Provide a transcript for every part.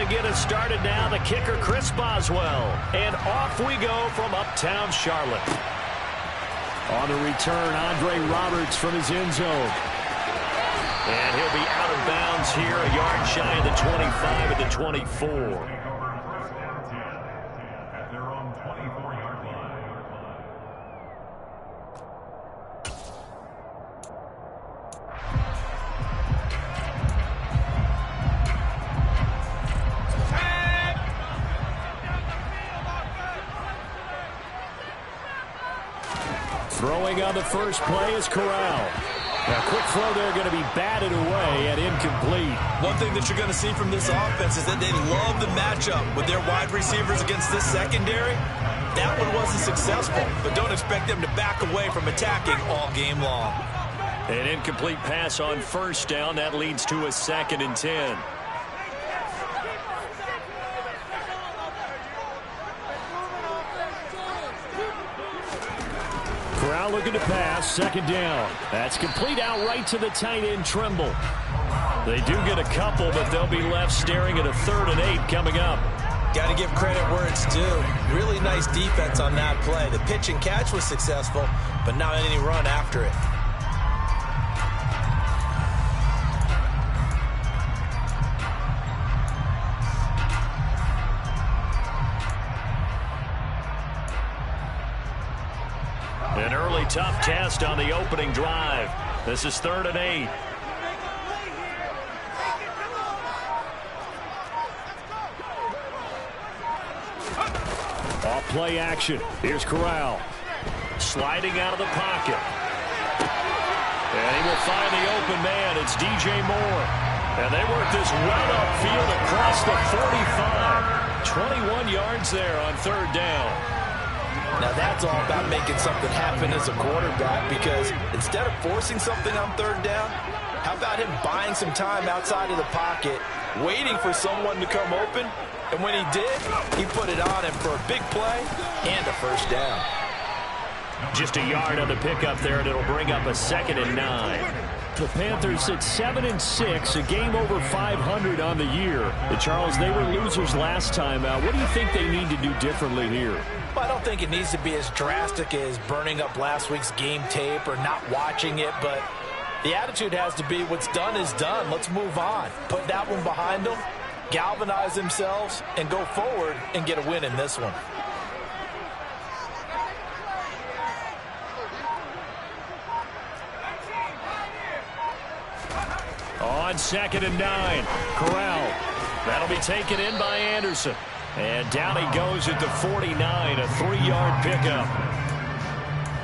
get us started now. The kicker, Chris Boswell. And off we go from uptown Charlotte. On the return, Andre Roberts from his end zone. And he'll be out of bounds here, a yard shy of the 25 at the 24. Throwing on the first play is Corral. Now, quick throw there going to be batted away and incomplete. One thing that you're going to see from this offense is that they love the matchup with their wide receivers against this secondary. That one wasn't successful, but don't expect them to back away from attacking all game long. An incomplete pass on first down. That leads to a 2nd and 10. Corral looking to pass, 2nd down. That's complete outright to the tight end, Trimble. They do get a couple, but they'll be left staring at a 3rd and 8 coming up. Got to give credit where it's due. Really nice defense on that play. The pitch and catch was successful, but not any run after it. An early tough test on the opening drive. This is 3rd and 8. Off play action. Here's Corral. Sliding out of the pocket. And he will find the open man. It's DJ Moore. And they work this right upfield across the 45. 21 yards there on 3rd down. Now that's all about making something happen as a quarterback, because instead of forcing something on 3rd down, how about him buying some time outside of the pocket, waiting for someone to come open, and when he did, he put it on him for a big play and a 1st down. Just a yard on the pickup there, and it'll bring up a 2nd and 9. The Panthers sit 7-6, a game over 500 on the year. Charles, they were losers last time out. What do you think they need to do differently here? Well, I don't think it needs to be as drastic as burning up last week's game tape or not watching it, but the attitude has to be what's done is done. Let's move on. Put that one behind them, galvanize themselves, and go forward and get a win in this one. On 2nd and 9, Corral. That'll be taken in by Anderson. And down he goes at the 49, a 3-yard pickup.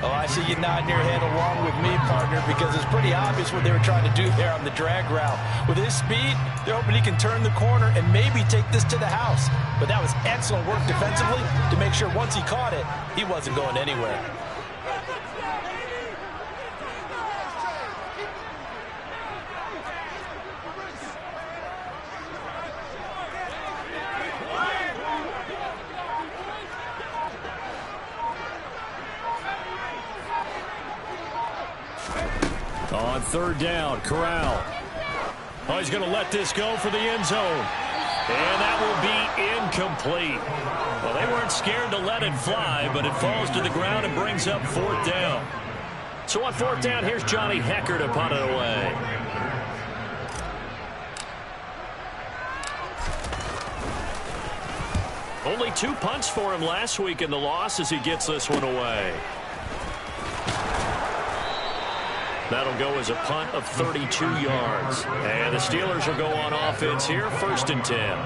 Oh, I see you nodding your head along with me, partner, because it's pretty obvious what they were trying to do there on the drag route. With his speed, they're hoping he can turn the corner and maybe take this to the house. But that was excellent work defensively to make sure once he caught it, he wasn't going anywhere. On 3rd down, Corral. Oh, he's going to let this go for the end zone. And that will be incomplete. Well, they weren't scared to let it fly, but it falls to the ground and brings up 4th down. So on 4th down, here's Johnny Hecker to punt it away. Only 2 punts for him last week in the loss as he gets this one away. That'll go as a punt of 32 yards. And the Steelers will go on offense here, 1st and 10.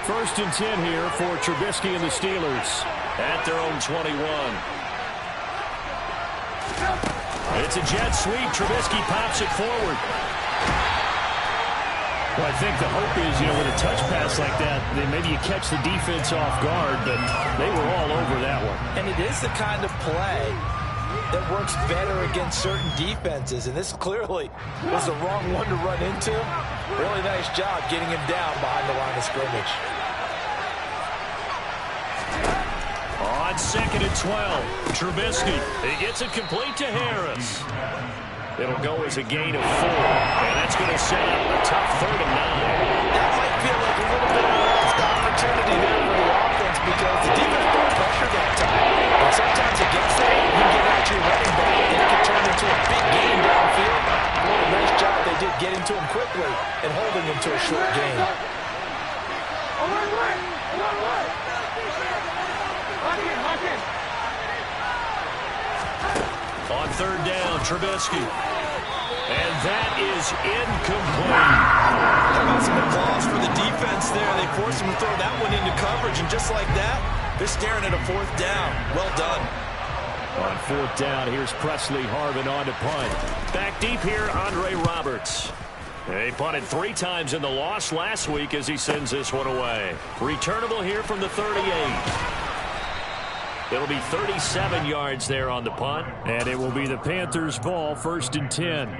First and 10 here for Trubisky and the Steelers at their own 21. It's a jet sweep. Trubisky pops it forward. Well, I think the hope is, with a touch pass like that, then maybe you catch the defense off guard, but they were all over that one. And it is the kind of play that works better against certain defenses, and this clearly was the wrong one to run into. Really nice job getting him down behind the line of scrimmage. On It's 2nd and 12. Trubisky, he gets it complete to Harris. It'll go as a gain of 4, and that's going to set up a tough 3rd and 9. That might feel like a little bit of a lost opportunity there for the offense because the defense put pressure that time. And sometimes it gets there, you can get out to your running back, and it can turn into a big game downfield. What a nice job they did getting to him quickly and holding him to a short gain. On 3rd down, Trubisky. And that is incomplete. How about some applause for the defense there? They forced him to throw that one into coverage, and just like that, they're staring at a 4th down. Well done. On 4th down, here's Presley Harvin on to punt. Back deep here, Andre Roberts. He punted 3 times in the loss last week as he sends this one away. Returnable here from the 38. It'll be 37 yards there on the punt. And it will be the Panthers' ball, 1st and 10.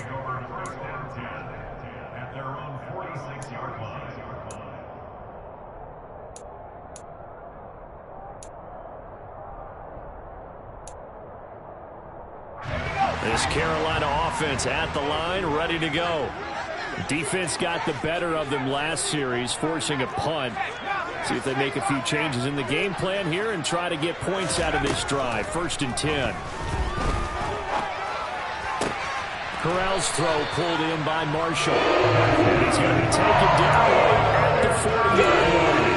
This Carolina offense at the line, ready to go. Defense got the better of them last series, forcing a punt. See if they make a few changes in the game plan here and try to get points out of this drive. 1st and 10. Corral's throw pulled in by Marshall. And he's going to be taken down at the 40-yard line.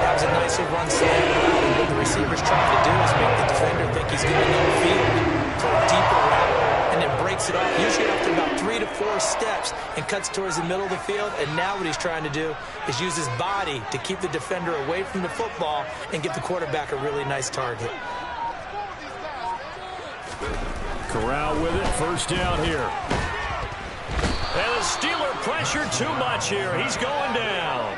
That was a nice run slant. What the receiver's trying to do is make the defender think he's going to go field for a deeper route and then breaks it off, usually after about 3 to 4 steps, and cuts towards the middle of the field. And now what he's trying to do is use his body to keep the defender away from the football and give the quarterback a really nice target. Corral with it, 1st down here. And the Steeler pressure too much here. He's going down.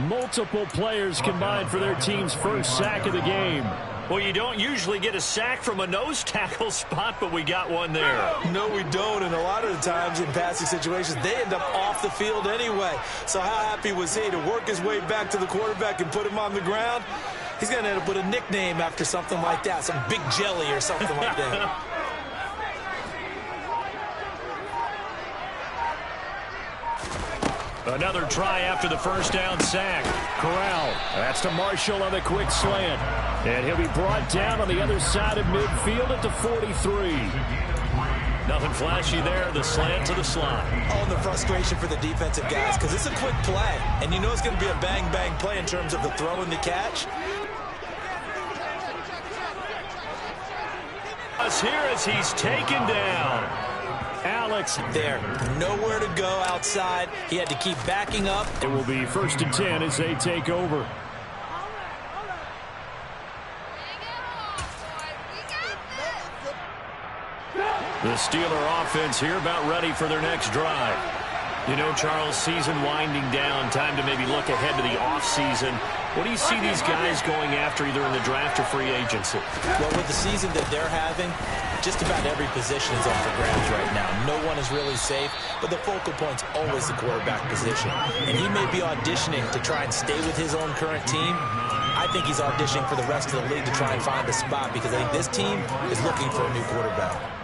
Multiple players combined for their team's 1st sack of the game. Well, you don't usually get a sack from a nose tackle spot, but we got one there. No, we don't, and a lot of the times in passing situations, they end up off the field anyway. So how happy was he to work his way back to the quarterback and put him on the ground? He's going to end up with a nickname after something like that, some Big Jelly or something like that. Another try after the 1st down sack. Corral, that's to Marshall on the quick slant. And he'll be brought down on the other side of midfield at the 43. Nothing flashy there, the slant to the slot. Oh, and the frustration for the defensive guys, because it's a quick play. And you know it's going to be a bang-bang play in terms of the throw and the catch. Here as he's taken down. Alex there, nowhere to go outside. He had to keep backing up. It will be 1st and 10 as they take over. The Steeler offense here about ready for their next drive. You know, Charles, season winding down, time to maybe look ahead to the offseason. What do you see these guys going after either in the draft or free agency? Well, with the season that they're having, just about every position is up for grabs right now. No one is really safe, but the focal point's always the quarterback position. And he may be auditioning to try and stay with his own current team. I think he's auditioning for the rest of the league to try and find a spot because I think this team is looking for a new quarterback.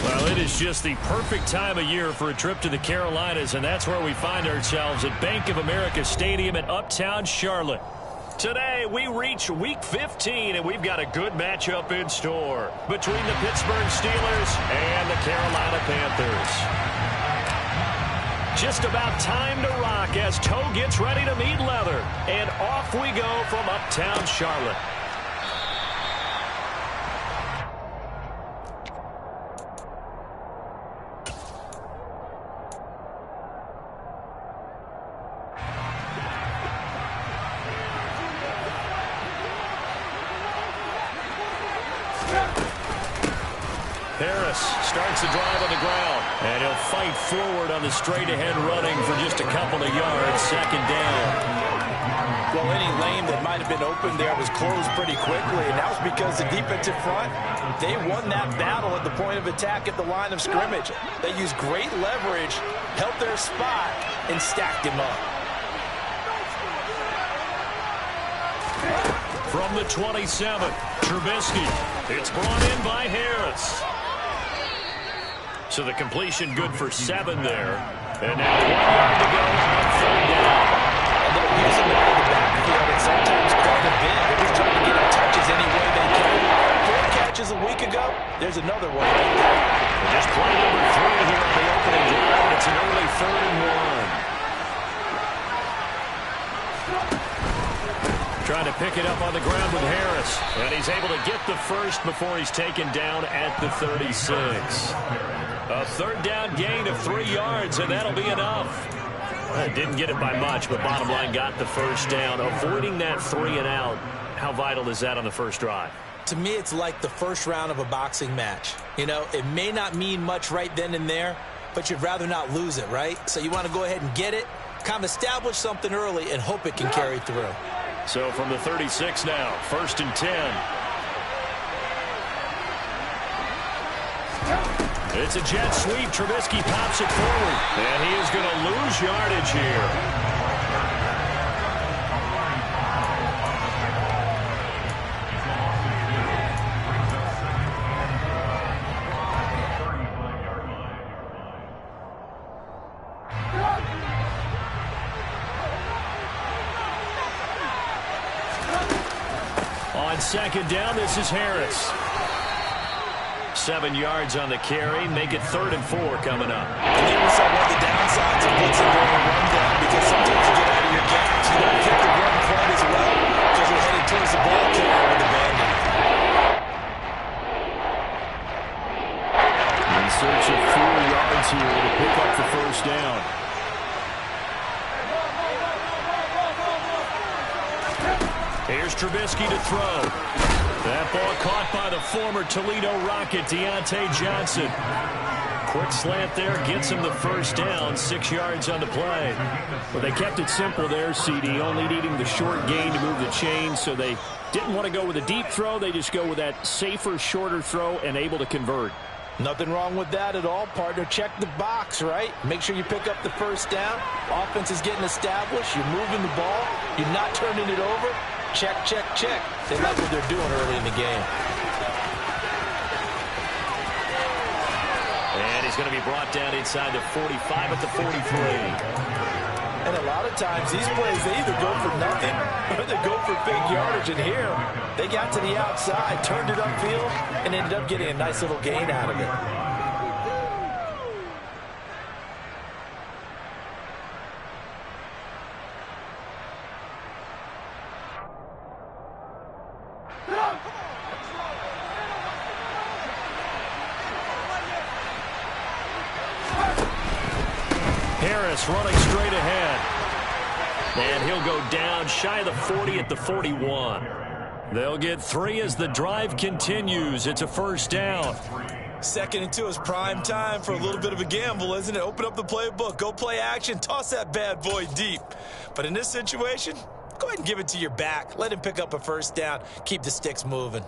Well, it is just the perfect time of year for a trip to the Carolinas, and that's where we find ourselves at Bank of America Stadium in Uptown Charlotte. Today, we reach Week 15, and we've got a good matchup in store between the Pittsburgh Steelers and the Carolina Panthers. Just about time to rock as Toe gets ready to meet leather, and off we go from Uptown Charlotte. Harris starts the drive on the ground, and he'll fight forward on the straight-ahead running for just a couple of yards, second down. Well, any lane that might have been open there was closed pretty quickly, and that was because the defensive front, they won that battle at the point of attack at the line of scrimmage. They used great leverage, held their spot, and stacked him up. From the 27, Trubisky. It's brought in by Harris. So the completion good for 7 there. And now 1 yard to go on third down. And they're using him out of the backfield and sometimes quite a bit. They're just trying to get him touches any way they can. 4 catches a week ago. There's another one right there. And just play number 3 here on the opening drive. And it's an early 3rd and 1. Trying to pick it up on the ground with Harris. And he's able to get the first before he's taken down at the 36. A third down gain of 3 yards, and that'll be enough. Didn't get it by much, but bottom line got the first down. Avoiding that 3 and out, how vital is that on the first drive? To me, it's like the first round of a boxing match. You know, it may not mean much right then and there, but you'd rather not lose it, right? So you want to go ahead and get it, kind of establish something early, and hope it can carry through. So from the 36 now, 1st and 10. It's a jet sweep. Trubisky pops it forward. And he is going to lose yardage here. On second down, this is Harris. 7 yards on the carry. Make it 3rd and 4 coming up. And then we saw one of the downsides of blitzing during a run down, because sometimes you get out of your gaps. You don't kick the run quite as well because you're headed towards the ball carrier with the bandit. In search of 4 yards here to pick up the first down. Here's Trubisky to throw. That ball caught by the former Toledo Rocket, Deontay Johnson. Quick slant there, gets him the first down, 6 yards on the play. Well, they kept it simple there, CD, only needing the short gain to move the chains, so they didn't want to go with a deep throw. They just go with that safer, shorter throw and able to convert. Nothing wrong with that at all, partner. Check the box, right? Make sure you pick up the first down. Offense is getting established. You're moving the ball. You're not turning it over. Check, check, check. They like what they're doing early in the game. And he's going to be brought down inside the 45 at the 43. And a lot of times, these plays, they either go for nothing or they go for big yardage. And here, they got to the outside, turned it upfield, and ended up getting a nice little gain out of it. Harris running straight ahead. And he'll go down shy of the 40 at the 41. They'll get 3 as the drive continues. It's a first down. 2nd and 2 is prime time for a little bit of a gamble, isn't it? Open up the playbook, go play action, toss that bad boy deep. But in this situation, go ahead and give it to your back. Let him pick up a first down. Keep the sticks moving.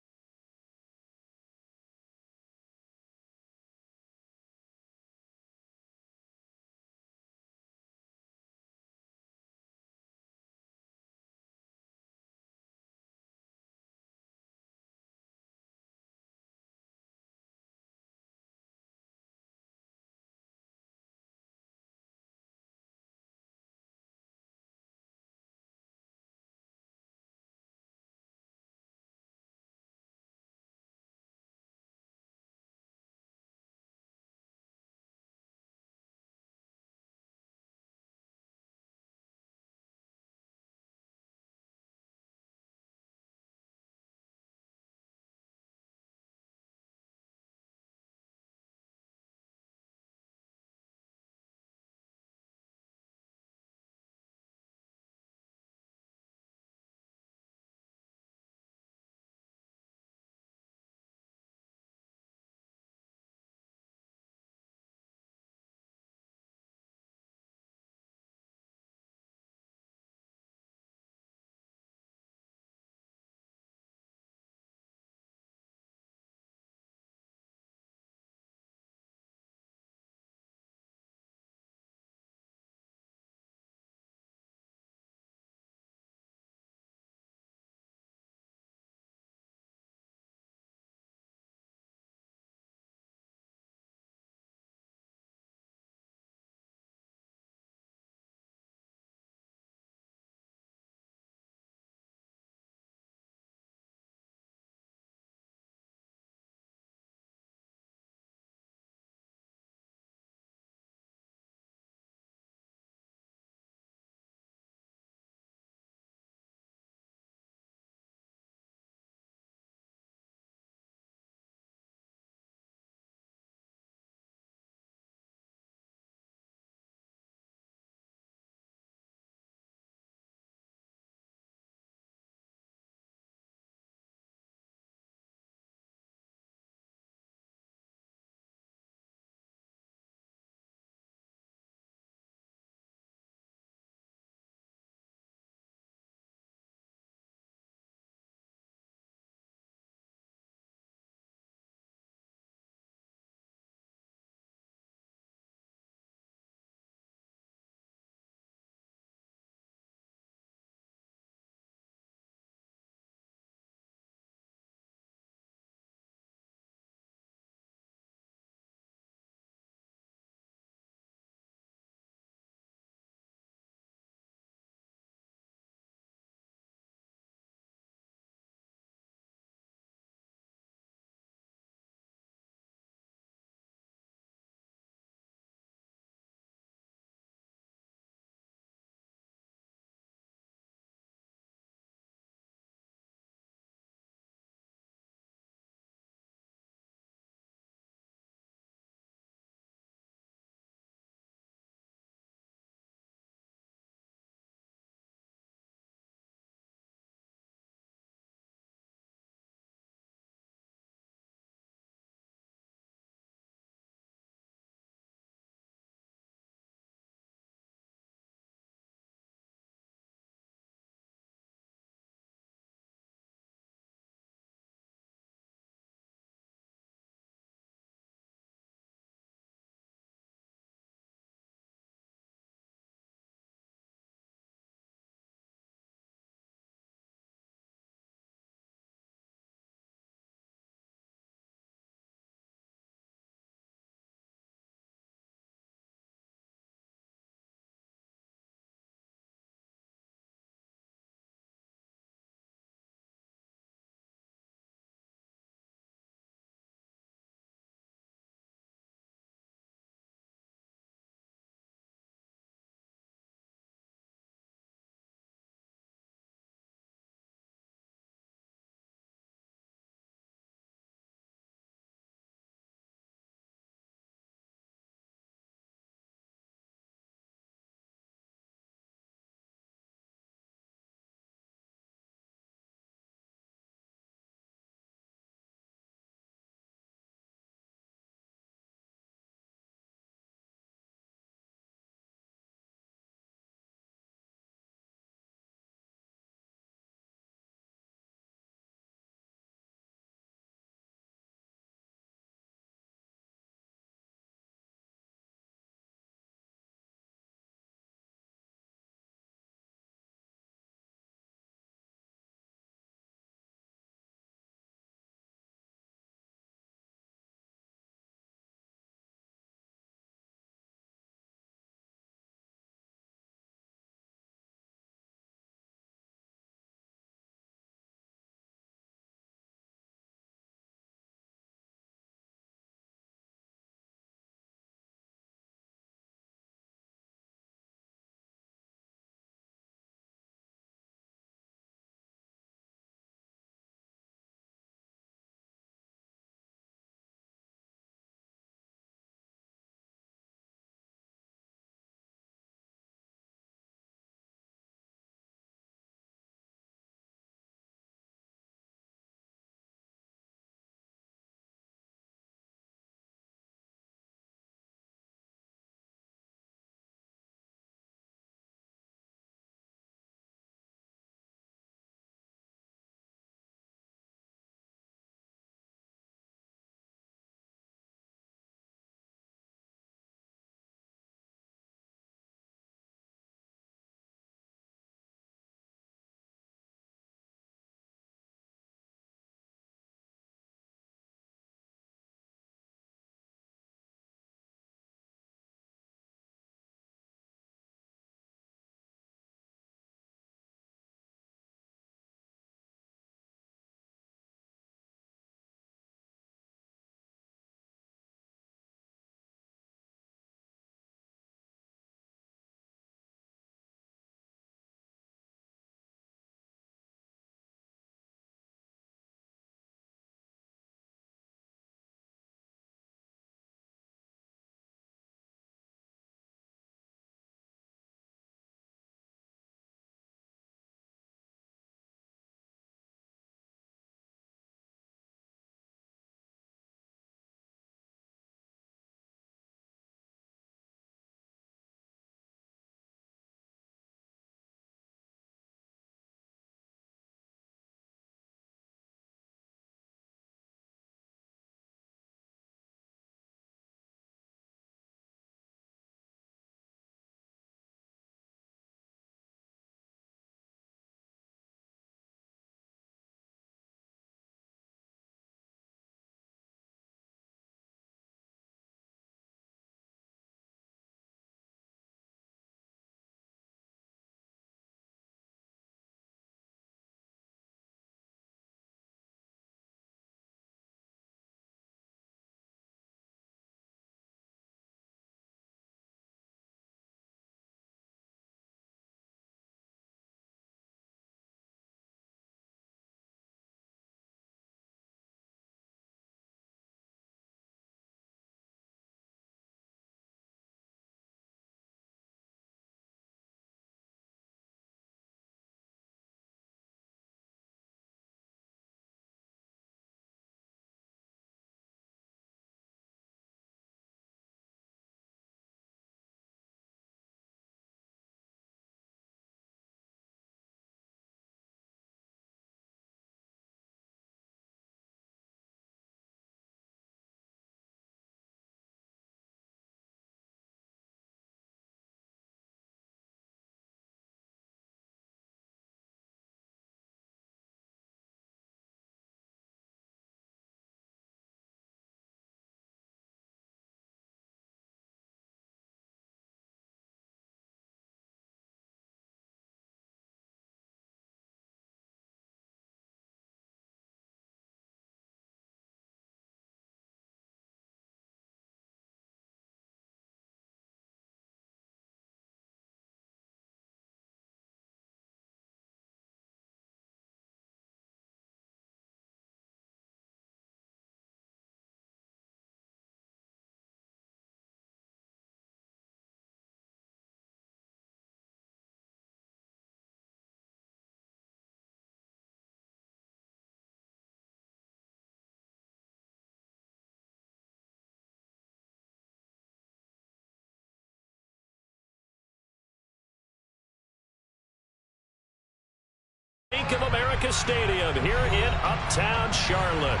Bank of America Stadium here in Uptown Charlotte.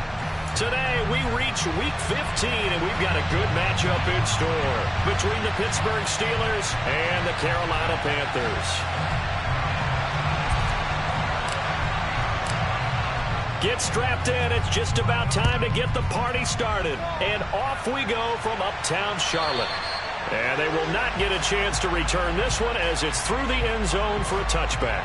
Today, we reach Week 15, and we've got a good matchup in store between the Pittsburgh Steelers and the Carolina Panthers. Get strapped in. It's just about time to get the party started. And off we go from Uptown Charlotte. And they will not get a chance to return this one as it's through the end zone for a touchback.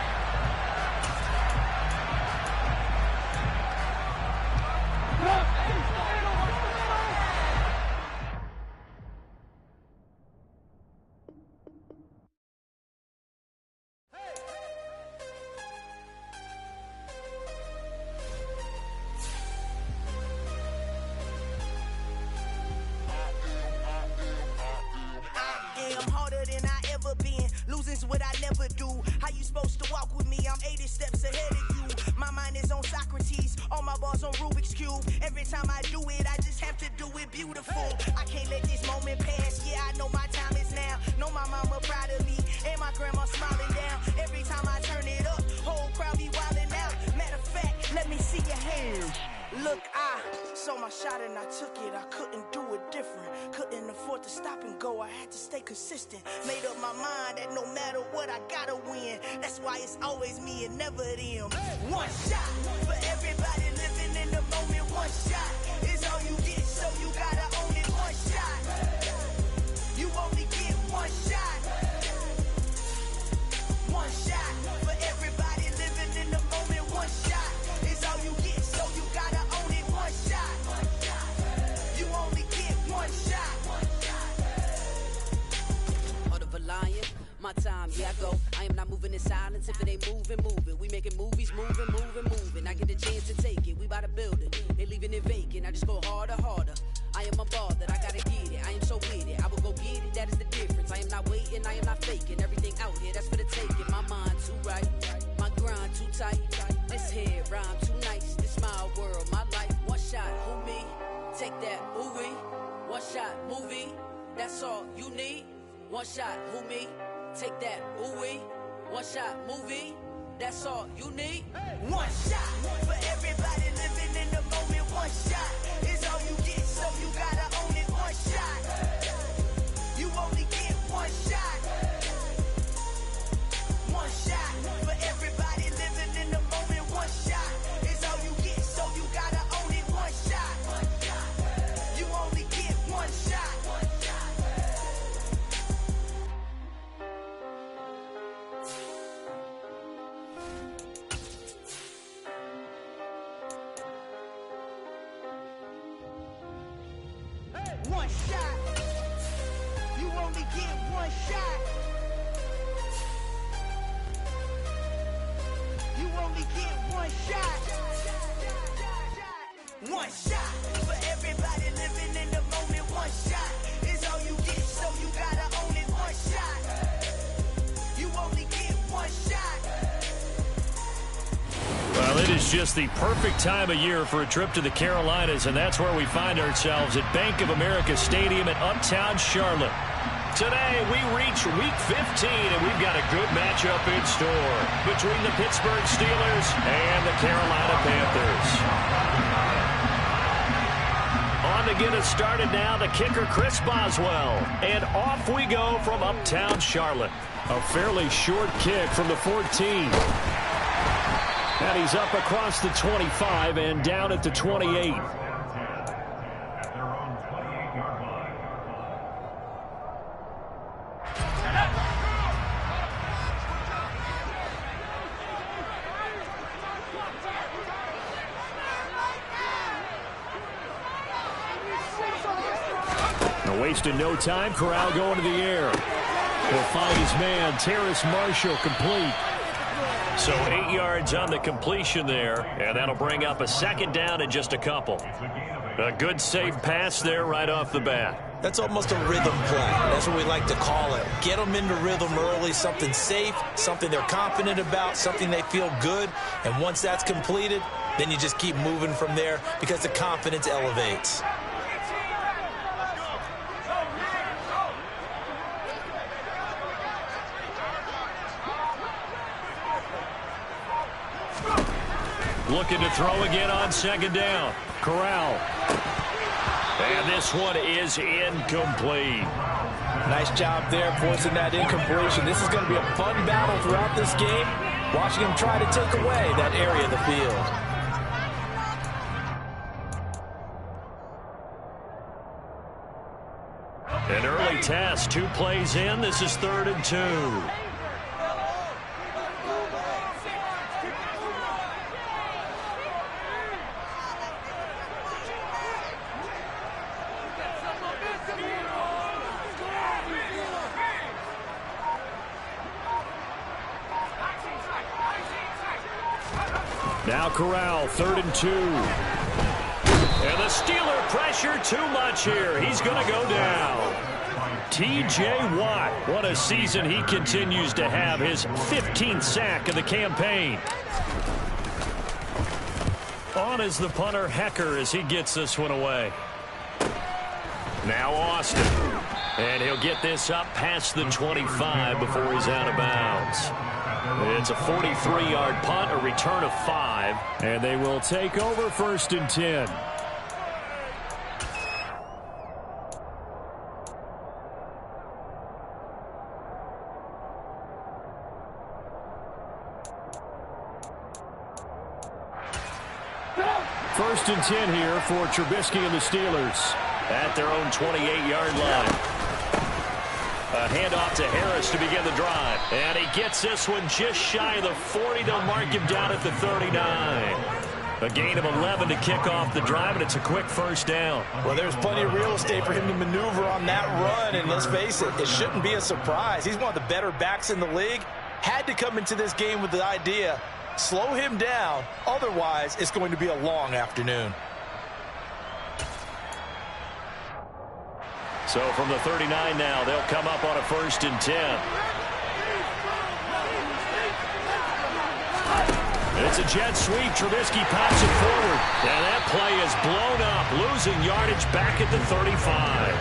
What I never do. How you supposed to walk with me? I'm 80 steps ahead of you. My mind is on Socrates, all my balls on Rubik's Cube. Every time I do it, I just have to do it beautiful. I can't let this moment pass. Yeah, I know my time is now. Know my mama proud of me, and my grandma smiling down. Every time I turn it up, whole crowd be wilding out. Matter of fact, let me see your hands. Look, I saw my shot and I took it. I couldn't do it different. Couldn't afford to stop and go. I had to stay consistent. Made up my mind that no matter what, I gotta win. That's why it's always me and never them. One shot for everybody living in the moment. One shot is all you get, so you gotta own it. One shot. You only get one shot. One shot for everybody living in the moment. One shot is all you get, so you gotta own it. One shot. You only get one shot. Heart of a lion, my time, yeah, I go. I am not moving in silence. If it ain't moving, moving. We making movies, moving. I get a chance to take it. We bout to build it. They leaving it vacant. I just go harder. I am a ball that I gotta get it. I am so with it. I will go get it. That is the difference. I am not waiting. I am not faking. Everything out here, that's for the taking. My mind too right. My grind too tight. This head rhyme too nice. This my world, my life. One shot, who me? Take that, ooh-wee. One shot, movie. That's all you need. One shot, who me? Take that, ooh-wee. One shot, movie. That's all you need. One shot for everybody living in the moment. One shot is all you get, so you gotta own it. One shot. You only get one shot. One shot for everybody living in the moment. One shot is all you get, so you gotta own it. One shot. You only get one shot. One shot. You only get one shot. You only get one shot. One shot for everybody living in the moment. One shot is all you get, so you gotta own it. One shot. You only get one shot. Well, it is just the perfect time of year for a trip to the Carolinas, and that's where we find ourselves at Bank of America Stadium in Uptown Charlotte. Today, we reach Week 15, and we've got a good matchup in store between the Pittsburgh Steelers and the Carolina Panthers. On to get us started now, the kicker, Chris Boswell. And off we go from Uptown Charlotte. A fairly short kick from the 14. And he's up across the 25 and down at the 28. Wasting no time, Corral going to the air. He'll find his man, Terrace Marshall, complete. So 8 yards on the completion there, and that'll bring up a second down in just a couple. A good safe pass there right off the bat. That's almost a rhythm play. That's what we like to call it. Get them into rhythm early, something safe, something they're confident about, something they feel good. And once that's completed, then you just keep moving from there because the confidence elevates. Looking to throw again on second down. Corral. And this one is incomplete. Nice job there forcing that incompletion. This is going to be a fun battle throughout this game. Watching him try to take away that area of the field. An early test, 2 plays in. This is 3rd and 2. Now Corral, 3rd and 2. And the Steeler pressure too much here. He's going to go down. T.J. Watt, what a season he continues to have. His 15th sack of the campaign. On is the punter, Hecker, as he gets this one away. Now Austin. And he'll get this up past the 25 before he's out of bounds. It's a 43-yard punt, a return of 5. And they will take over 1st and 10. First and 10 here for Trubisky and the Steelers at their own 28-yard line. A handoff to Harris to begin the drive. And he gets this one just shy of the 40. They'll mark him down at the 39. A gain of 11 to kick off the drive, and it's a quick 1st down. Well, there's plenty of real estate for him to maneuver on that run, and let's face it, it shouldn't be a surprise. He's one of the better backs in the league. Had to come into this game with the idea, slow him down, otherwise it's going to be a long afternoon. So from the 39 now, they'll come up on a 1st and 10. It's a jet sweep. Trubisky pops it forward. And that play is blown up, losing yardage back at the 35.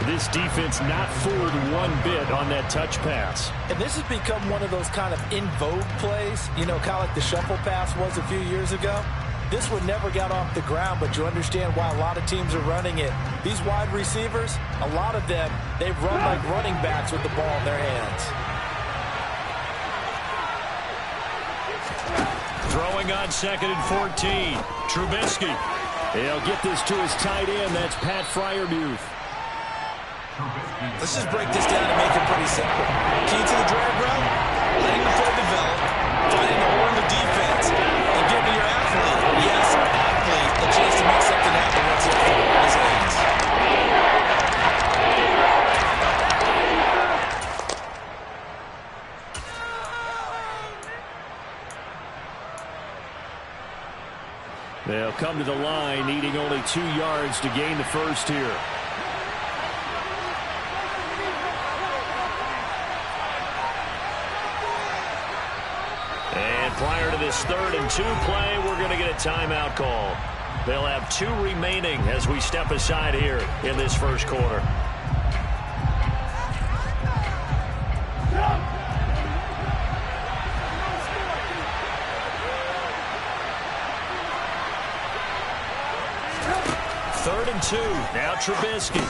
This defense not fooled one bit on that touch pass. And this has become one of those kind of in vogue plays, you know, kind of like the shuffle pass was a few years ago. This one never got off the ground, but you understand why a lot of teams are running it. These wide receivers, a lot of them, they run like running backs with the ball in their hands. Throwing on 2nd and 14. Trubisky. He'll get this to his tight end. That's Pat Freiermuth. Let's just break this down and make it pretty simple. Key to the drag route, letting the play develop, finding the hole in the defense, and giving your athlete, yes, athlete, a chance to make something happen once he gets in his hands. They'll come to the line, needing only 2 yards to gain the first here. And prior to this 3rd and 2 play, we're going to get a timeout call. They'll have 2 remaining as we step aside here in this first quarter. Third and 2. Now Trubisky.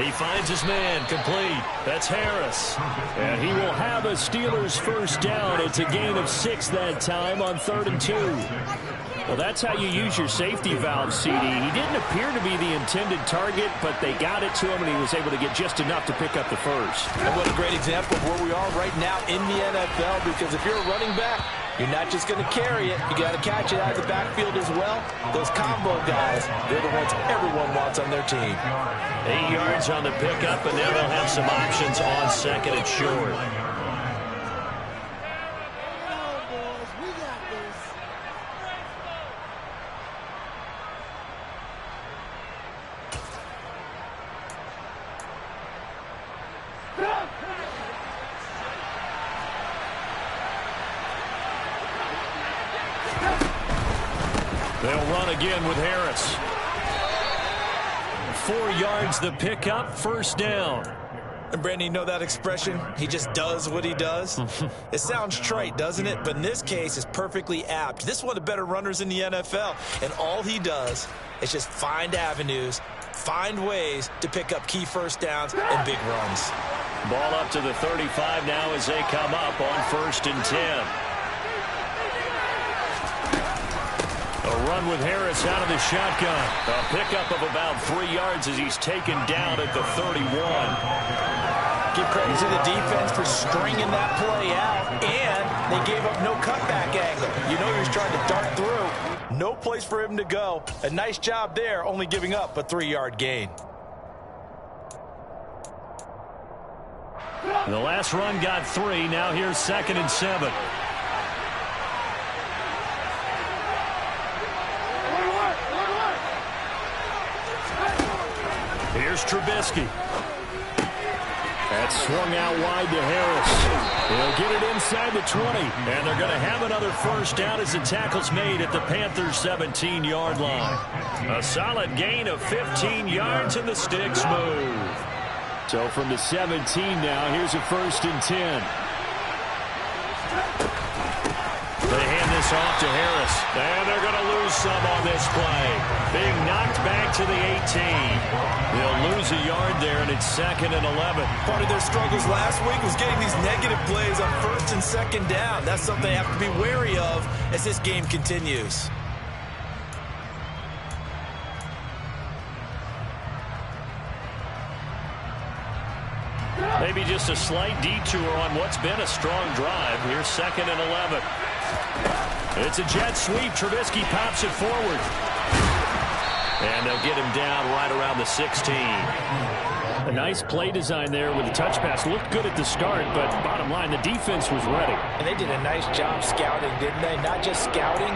He finds his man, complete. That's Harris. And he will have a Steelers first down. It's a gain of 6 that time on 3rd and 2. Well, that's how you use your safety valve, CD. He didn't appear to be the intended target, but they got it to him, and he was able to get just enough to pick up the first. And what a great example of where we are right now in the NFL, because if you're a running back, you're not just going to carry it. You got to catch it out of the backfield as well. Those combo guys, they're the ones everyone wants on their team. 8 yards on the pickup, and now they'll have some options on 2nd and short. They'll run again with Harris. 4 yards the pickup, first down. And Brandon, you know that expression? He just does what he does? It sounds trite, doesn't it? But in this case, it's perfectly apt. This is one of the better runners in the NFL. And all he does is just find avenues, find ways to pick up key first downs and big runs. Ball up to the 35 now as they come up on 1st and 10. A run with Harris out of the shotgun. A pickup of about 3 yards as he's taken down at the 31. Give credit to the defense for stringing that play out, and they gave up no cutback angle. You know he was trying to dart through. No place for him to go. A nice job there, only giving up a 3-yard gain. The last run got 3. Now here's 2nd and 7. Here's Trubisky. That's swung out wide to Harris. He'll get it inside the 20. And they're going to have another first down as the tackle's made at the Panthers' 17-yard line. A solid gain of 15 yards and the sticks move. So from the 17 now, here's a 1st and 10. They hand this off to Harris. And they're going to lose some on this play. Being knocked back to the 18. They'll lose a yard there, and it's 2nd and 11. Part of their struggles last week was getting these negative plays on 1st and 2nd down. That's something they have to be wary of as this game continues. Maybe just a slight detour on what's been a strong drive. Here's 2nd and 11. It's a jet sweep. Trubisky pops it forward. And they'll get him down right around the 16. A nice play design there with the touch pass. Looked good at the start, but bottom line, the defense was ready. And they did a nice job scouting, didn't they? Not just scouting,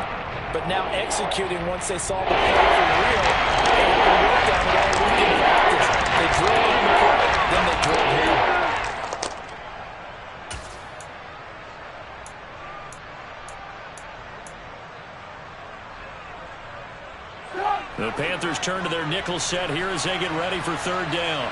but now executing once they saw the play for real. They worked on it all week in practice. They drilled on the play, then they drilled him. The Panthers turn to their nickel set here as they get ready for 3rd down.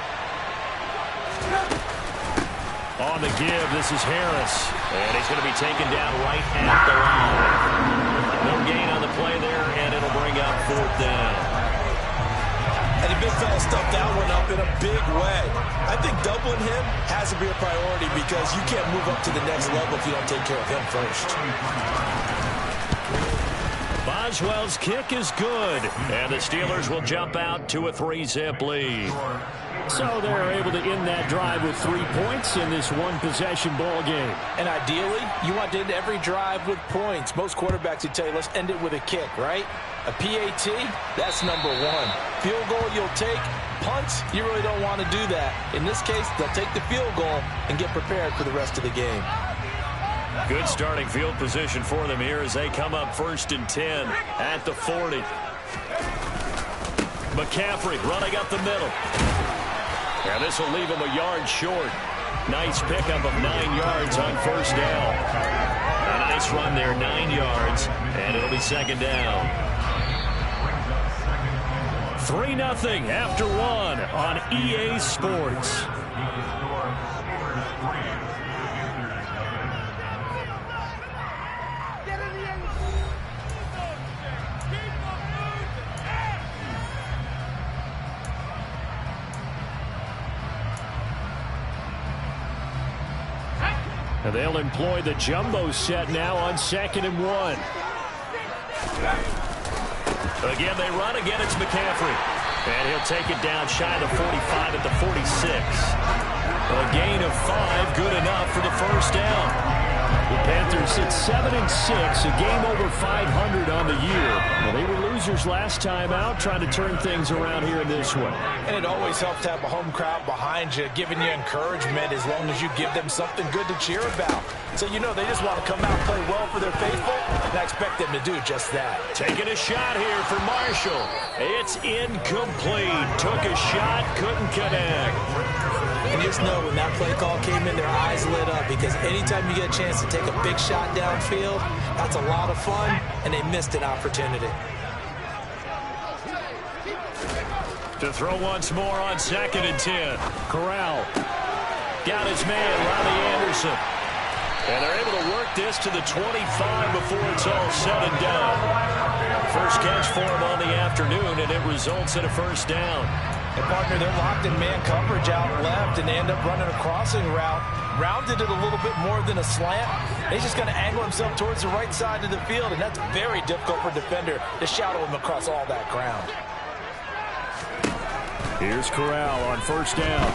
On the give, this is Harris. And he's going to be taken down right at the line. No gain on the play there, and it'll bring up 4th down. And the big fella stuffed that one up in a big way. I think doubling him has to be a priority because you can't move up to the next level if you don't take care of him first. Boswell's kick is good, and the Steelers will jump out to a 3-zip lead. So they're able to end that drive with 3 points in this one-possession ball game. And ideally, you want to end every drive with points. Most quarterbacks would tell you, let's end it with a kick, right? A PAT, that's number 1. Field goal you'll take. Punts, you really don't want to do that. In this case, they'll take the field goal and get prepared for the rest of the game. Good starting field position for them here as they come up 1st and 10 at the 40. McCaffrey running up the middle. And this will leave him a yard short. Nice pickup of 9 yards on 1st down. A nice run there, 9 yards, and it'll be 2nd down. 3-0 after 1 on EA Sports. And they'll employ the jumbo set now on 2nd and 1. Again, they run. Again, it's McCaffrey. And he'll take it down shy of the 45 at the 46. A gain of 5, good enough for the 1st down. The Panthers sit 7-6, a game over 500 on the year. Well, they were losers last time out, trying to turn things around here in this one. And it always helps to have a home crowd behind you, giving you encouragement as long as you give them something good to cheer about. So you know they just want to come out and play well for their faithful, and I expect them to do just that. Taking a shot here for Marshall. It's incomplete. Took a shot, couldn't connect. And just know when that play call came in, their eyes lit up because anytime you get a chance to take a big shot downfield, that's a lot of fun, and they missed an opportunity. To throw once more on 2nd and 10. Corral. Got his man, Robbie Anderson. And they're able to work this to the 25 before it's all said and done. First catch for him on the afternoon, and it results in a first down. And partner, they're locked in man coverage out left, and they end up running a crossing route. Rounded it a little bit more than a slant. He's just going to angle himself towards the right side of the field, and that's very difficult for a defender to shadow him across all that ground. Here's Corral on first down.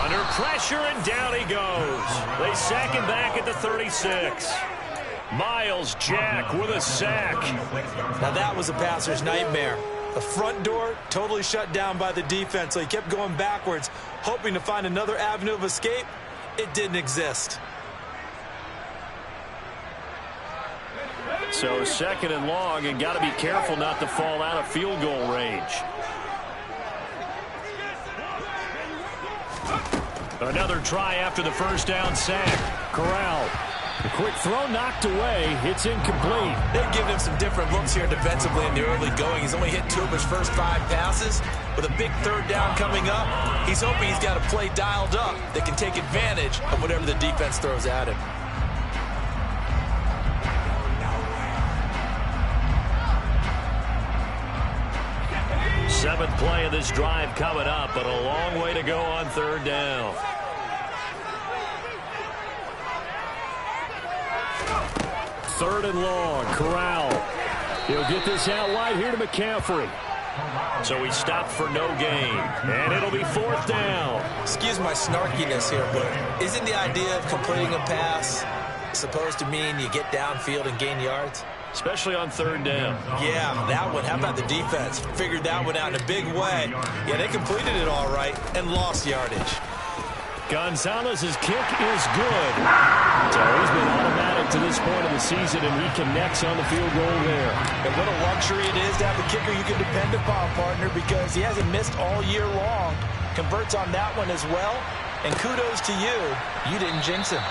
Under pressure, and down he goes. They sack him back at the 36. Miles Jack with a sack. Now that was a passer's nightmare. The front door totally shut down by the defense, so he kept going backwards, hoping to find another avenue of escape. It didn't exist. So second and long, and got to be careful not to fall out of field goal range. Another try after the first down sack. Corral. The quick throw knocked away. It's incomplete. They've given him some different looks here defensively in the early going. He's only hit 2 of his first 5 passes. With a big third down coming up, he's hoping he's got a play dialed up that can take advantage of whatever the defense throws at him. Seventh play of this drive coming up, but a long way to go on third down. Third and long, Corral. He'll get this out wide here to McCaffrey. So he stopped for no gain, and it'll be fourth down. Excuse my snarkiness here, but isn't the idea of completing a pass supposed to mean you get downfield and gain yards? Especially on third down. Yeah, that one. How about the defense? Figured that one out in a big way. Yeah, they completed it all right and lost yardage. Gonzalez's kick is good. So he's been automatic to this point of the season, and he connects on the field goal there. And what a luxury it is to have a kicker you can depend upon, partner, because he hasn't missed all year long. Converts on that one as well. And kudos to you. You didn't jinx him.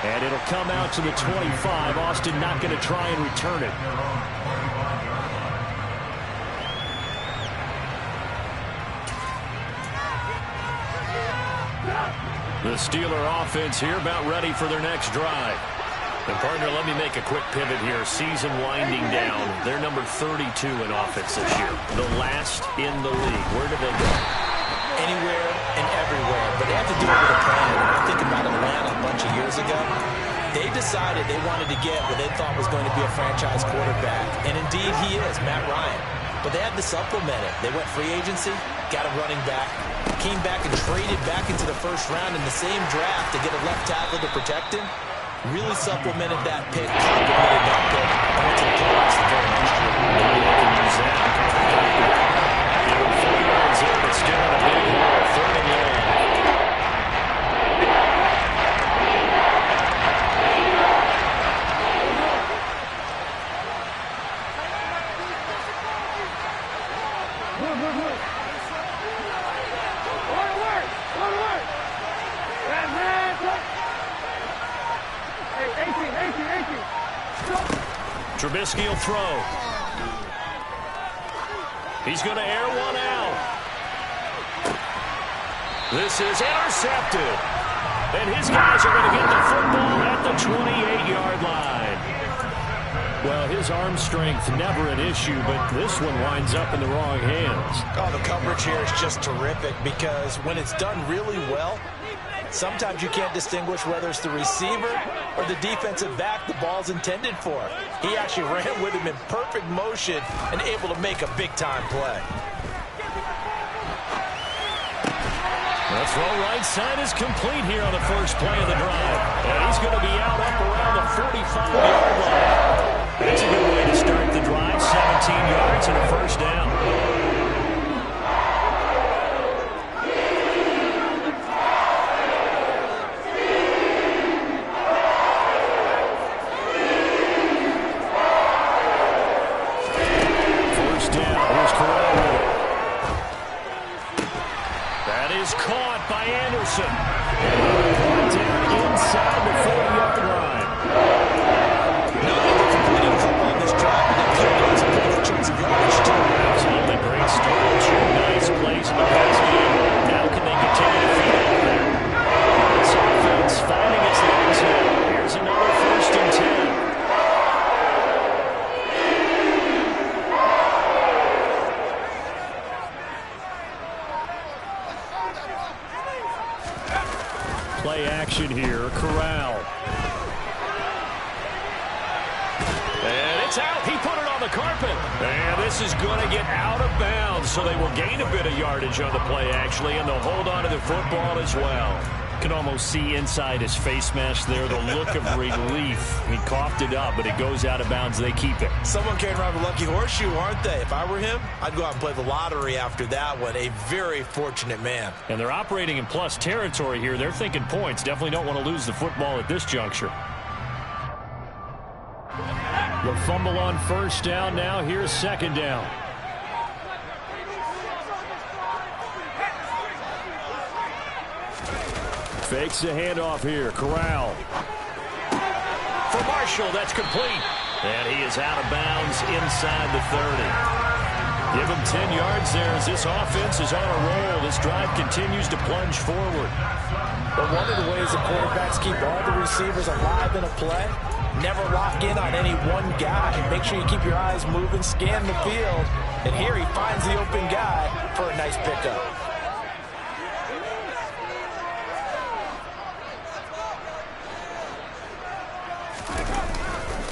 And it'll come out to the 25. Austin not going to try and return it. The Steeler offense here about ready for their next drive. And partner, let me make a quick pivot here. Season winding down. They're number 32 in offense this year. The last in the league. Where do they go? Anywhere and everywhere, but they have to do it with a plan. I think about Atlanta a bunch of years ago. They decided they wanted to get what they thought was going to be a franchise quarterback, and indeed he is, Matt Ryan. But they had to supplement it. They went free agency, got a running back, came back and traded back into the first round in the same draft to get a left tackle to protect him. Really supplemented that pick, complemented that pick, and went to the playoffs the very next year. They can use that. Even 4 yards in, but still in a big hole. Third and long. Trubisky will throw. He's going to air one out. This is intercepted. And his guys are going to get the football at the 28-yard line. Well, his arm strength never an issue, but this one winds up in the wrong hands. Oh, the coverage here is just terrific because when it's done really well, sometimes you can't distinguish whether it's the receiver or the defensive back the ball's intended for. He actually ran with him in perfect motion and able to make a big-time play. The throw right side is complete here on the first play of the drive. And he's going to be out up around the 45-yard line. That's a good way to start the drive. 17 yards and a first down. Caught by Anderson. Down inside the 40-yard line. Not only completing football in this drive, but they're getting some good chunks of yardage too. Absolutely great start. 2 nice plays in the pass game. Now can they continue to feed off there? action here. Corral. And it's out. He put it on the carpet. And this is going to get out of bounds, so they will gain a bit of yardage on the play, actually, and they'll hold on to the football as well. You can almost see inside his face mask there the look of relief. He coughed it up, but it goes out of bounds. They keep it. Someone carrying around a lucky horseshoe, aren't they? If I were him, I'd go out and play the lottery after that one. A very fortunate man. And they're operating in plus territory here. They're thinking points. Definitely don't want to lose the football at this juncture. The fumble on first down. Now here's second down. Fakes the handoff here. Corral. For Marshall, that's complete. And he is out of bounds inside the 30. Give him 10 yards there as this offense is on a roll. This drive continues to plunge forward. But one of the ways the quarterbacks keep all the receivers alive in a play, never lock in on any one guy. Make sure you keep your eyes moving, scan the field. And here he finds the open guy for a nice pickup.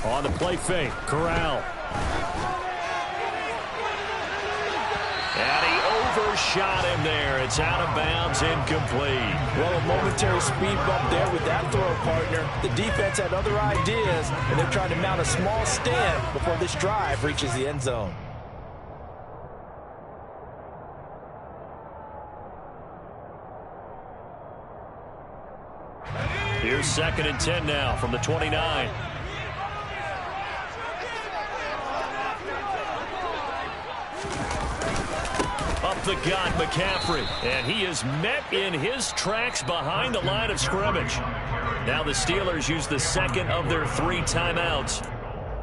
On the play fake, Corral. And he overshot him there. It's out of bounds, incomplete. Well, a momentary speed bump there with that throw, partner. The defense had other ideas, and they're trying to mount a small stand before this drive reaches the end zone. Here's 2nd and 10 now from the 29. Up the gut, McCaffrey. And he is met in his tracks behind the line of scrimmage. Now the Steelers use the second of their 3 timeouts.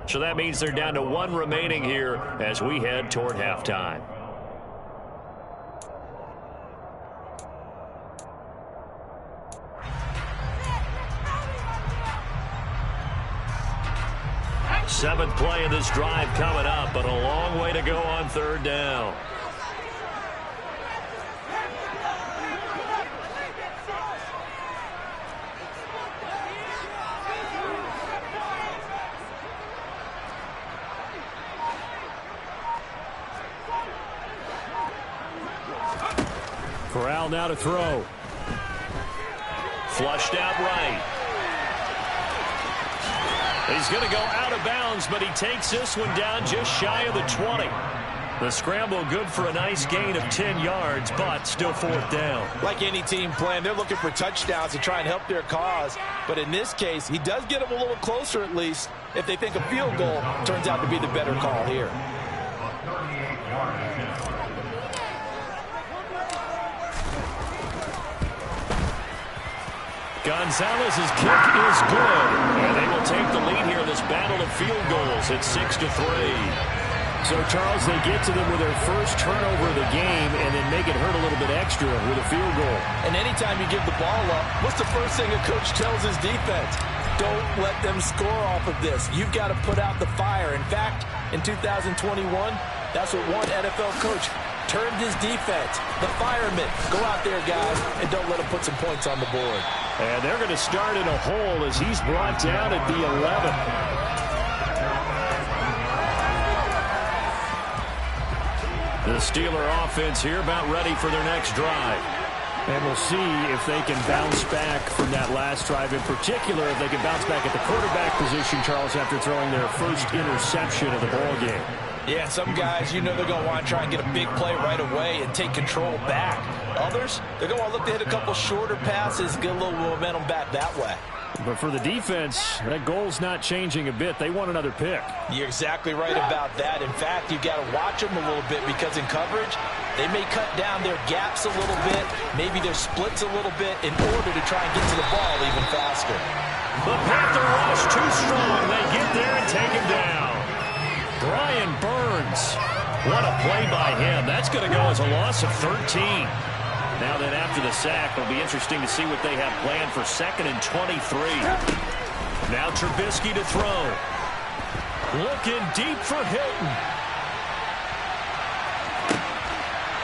So that means they're down to 1 remaining here as we head toward halftime. Seventh play of this drive coming up, but a long way to go on 3rd down. Corral now to throw. Flushed out right. He's going to go out of bounds, but he takes this one down just shy of the 20. The scramble good for a nice gain of 10 yards, but still 4th down. Like any team playing, they're looking for touchdowns to try and help their cause. But in this case, he does get them a little closer at least if they think a field goal turns out to be the better call here. Gonzalez's kick is good, and they will take the lead here in this battle of field goals at 6-3. So, Charles, they get to them with their first turnover of the game and then make it hurt a little bit extra with a field goal. And anytime you give the ball up, what's the first thing a coach tells his defense? Don't let them score off of this. You've got to put out the fire. In fact, in 2021, that's what one NFL coach termed his defense, the firemen. Go out there, guys, and don't let them put some points on the board. And they're going to start in a hole as he's brought down at the 11. The Steeler offense here about ready for their next drive. And we'll see if they can bounce back from that last drive. In particular, if they can bounce back at the quarterback position, Charles, after throwing their first interception of the ball game. Yeah, some guys, you know they're going to want to try and get a big play right away and take control back. Others, they're going to want to look to hit a couple shorter passes, get a little momentum back that way. But for the defense, that goal's not changing a bit. They want another pick. You're exactly right about that. In fact, you've got to watch them a little bit because in coverage, they may cut down their gaps a little bit, maybe their splits a little bit in order to try and get to the ball even faster. The Panther rush too strong. They get there and take him down. Brian Burns. What a play by him. That's going to go as a loss of 13. Now then, after the sack, it'll be interesting to see what they have planned for 2nd and 23. Now Trubisky to throw. Looking deep for Hilton.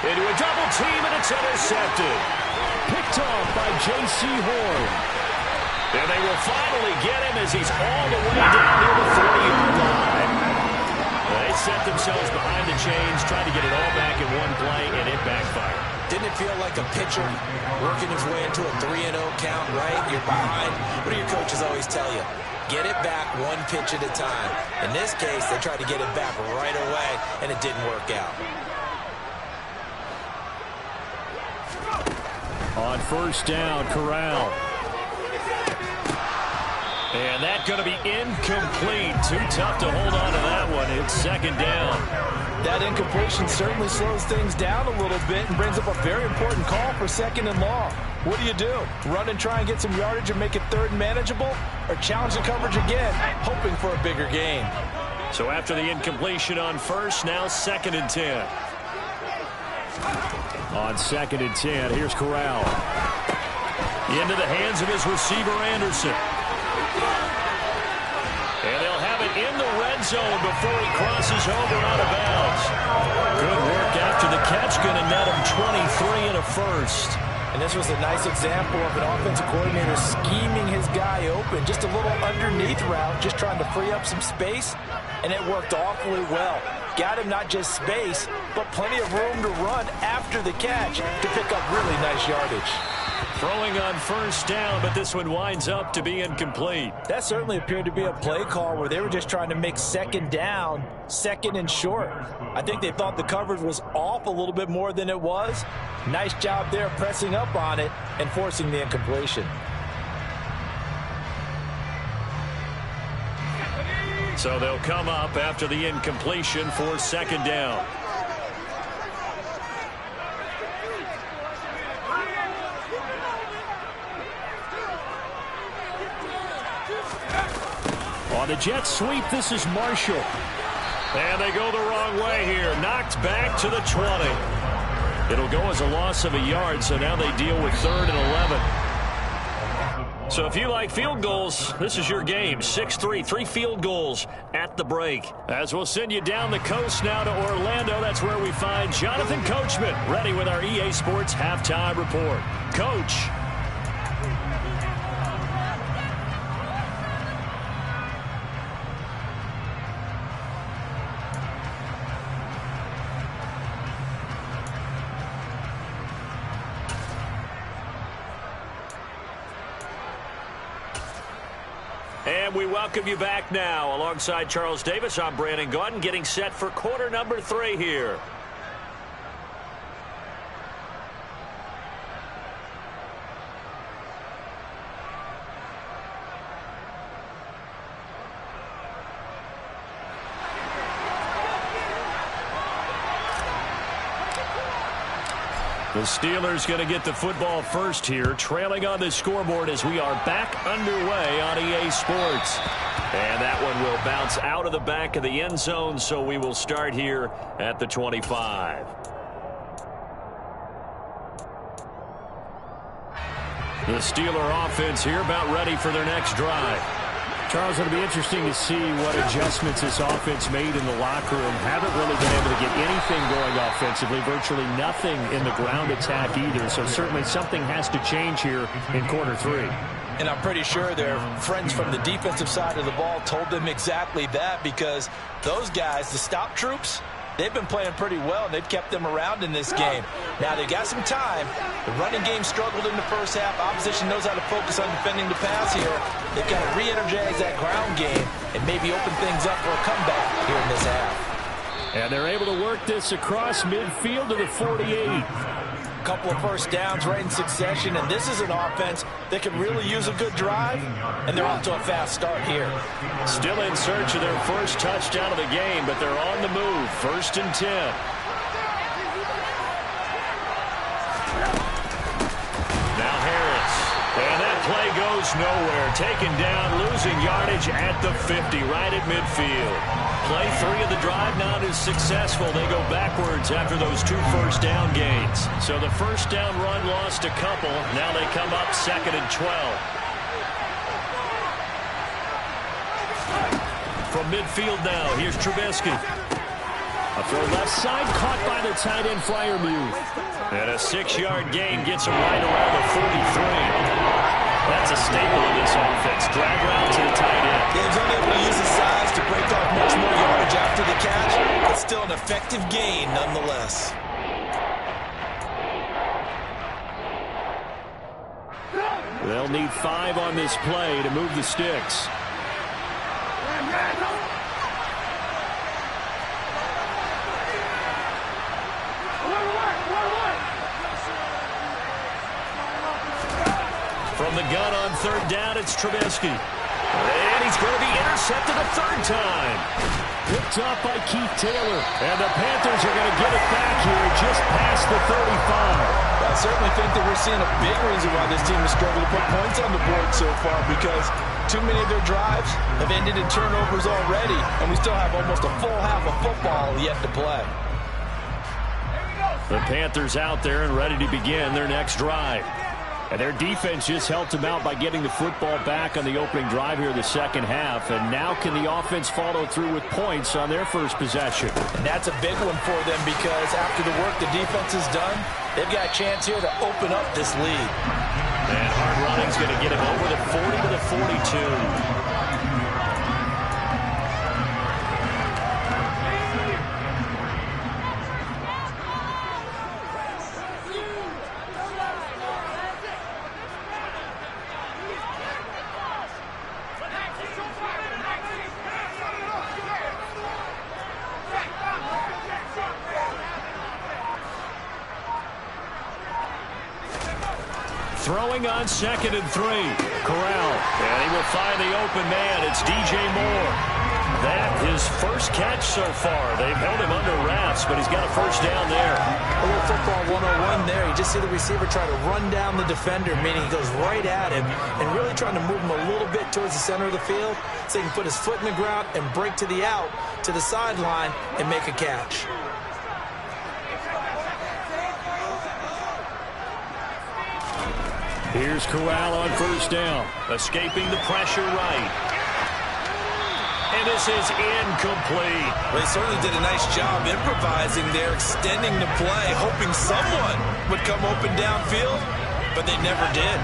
Into a double team, and it's intercepted. Picked off by J.C. Horn. And they will finally get him as he's all the way down near the 40-yard line. They set themselves behind the chains, trying to get it all back in one play, and it backfired. Didn't it feel like a pitcher working his way into a 3-0 count, right? You're behind. What do your coaches always tell you? Get it back one pitch at a time. In this case, they tried to get it back right away, and it didn't work out. On first down, Corral. And that's going to be incomplete. Too tough to hold on to that one. It's second down. That incompletion certainly slows things down a little bit and brings up a very important call for second and long. What do? Run and try and get some yardage and make it third and manageable? Or challenge the coverage again, hoping for a bigger gain? So after the incompletion on first, now second and 10. On second and 10, here's Corral. Into the hands of his receiver, Anderson. And they'll have it in the red zone before he crosses over out of bounds. Good work after the catch, going to net him 23 and a first. And this was a nice example of an offensive coordinator scheming his guy open. Just a little underneath route, just trying to free up some space, and it worked awfully well. Got him not just space, but plenty of room to run after the catch to pick up really nice yardage. Throwing on first down, but this one winds up to be incomplete. That certainly appeared to be a play call where they were just trying to make second down, second and short. I think they thought the coverage was off a little bit more than it was. Nice job there pressing up on it and forcing the incompletion. So they'll come up after the incompletion for second down. On the jet sweep, this is Marshall. And they go the wrong way here. Knocked back to the 20. It'll go as a loss of a yard, so now they deal with third and 11. So if you like field goals, this is your game. 6-3, 3 field goals at the break. As we'll send you down the coast now to Orlando, that's where we find Jonathan Coachman, ready with our EA Sports Halftime Report. Coach. And we welcome you back now. Alongside Charles Davis, I'm Brandon Gaudin, getting set for quarter number 3 here. The Steelers going to get the football first here, trailing on the scoreboard as we are back underway on EA Sports. And that one will bounce out of the back of the end zone, so we will start here at the 25. The Steeler offense here about ready for their next drive. Charles, it'll be interesting to see what adjustments this offense made in the locker room. Haven't really been able to get anything going offensively, virtually nothing in the ground attack either. So certainly something has to change here in quarter 3. And I'm pretty sure their friends from the defensive side of the ball told them exactly that, because those guys, the stop troops, they've been playing pretty well, and they've kept them around in this game. Now, they got some time. The running game struggled in the first half. Opposition knows how to focus on defending the pass here. They've got to re-energize that ground game and maybe open things up for a comeback here in this half. And they're able to work this across midfield to the 48. Couple of first downs right in succession, and this is an offense that could really use a good drive, and they're off to a fast start here. Still in search of their first touchdown of the game, but they're on the move. First and 10. Now Harris. And that play goes nowhere. Taken down, losing yardage at the 50, right at midfield. Play 3 of the drive not as successful. They go backwards after those 2 first down gains. So the first down run lost a couple. Now they come up second and 12. From midfield now, here's Trubisky. A throw left side, caught by the tight end Freiermuth. And a 6-yard gain gets him right around the 43. That's a staple of this offense. Drag route to the tight end. Yeah, he's unable to use his size to break off much more yardage after the catch, but still an effective gain nonetheless. They'll need 5 on this play to move the sticks. From the gun on 3rd down, it's Trubisky. And he's going to be intercepted a 3rd time. Picked off by Keith Taylor. And the Panthers are going to get it back here just past the 35. I certainly think that we're seeing a big reason why this team has struggled to put points on the board so far, because too many of their drives have ended in turnovers already, and we still have almost a full half of football yet to play. The Panthers out there and ready to begin their next drive. And their defense just helped them out by getting the football back on the opening drive here in the second half. And now can the offense follow through with points on their first possession? And that's a big one for them, because after the work the defense has done, they've got a chance here to open up this lead. And hard running's going to get him over the 40 to the 42. Throwing on 2nd and 3. Corral. And he will find the open man. It's DJ Moore. That his first catch so far. They've held him under wraps, but he's got a first down there. A little football 101 there. You just see the receiver try to run down the defender, meaning he goes right at him and really trying to move him a little bit towards the center of the field so he can put his foot in the ground and break to the out, to the sideline, and make a catch. Here's Corral on 1st down. Escaping the pressure right. And this is incomplete. Well, they certainly did a nice job improvising there, extending the play, hoping someone would come open downfield, but they never did.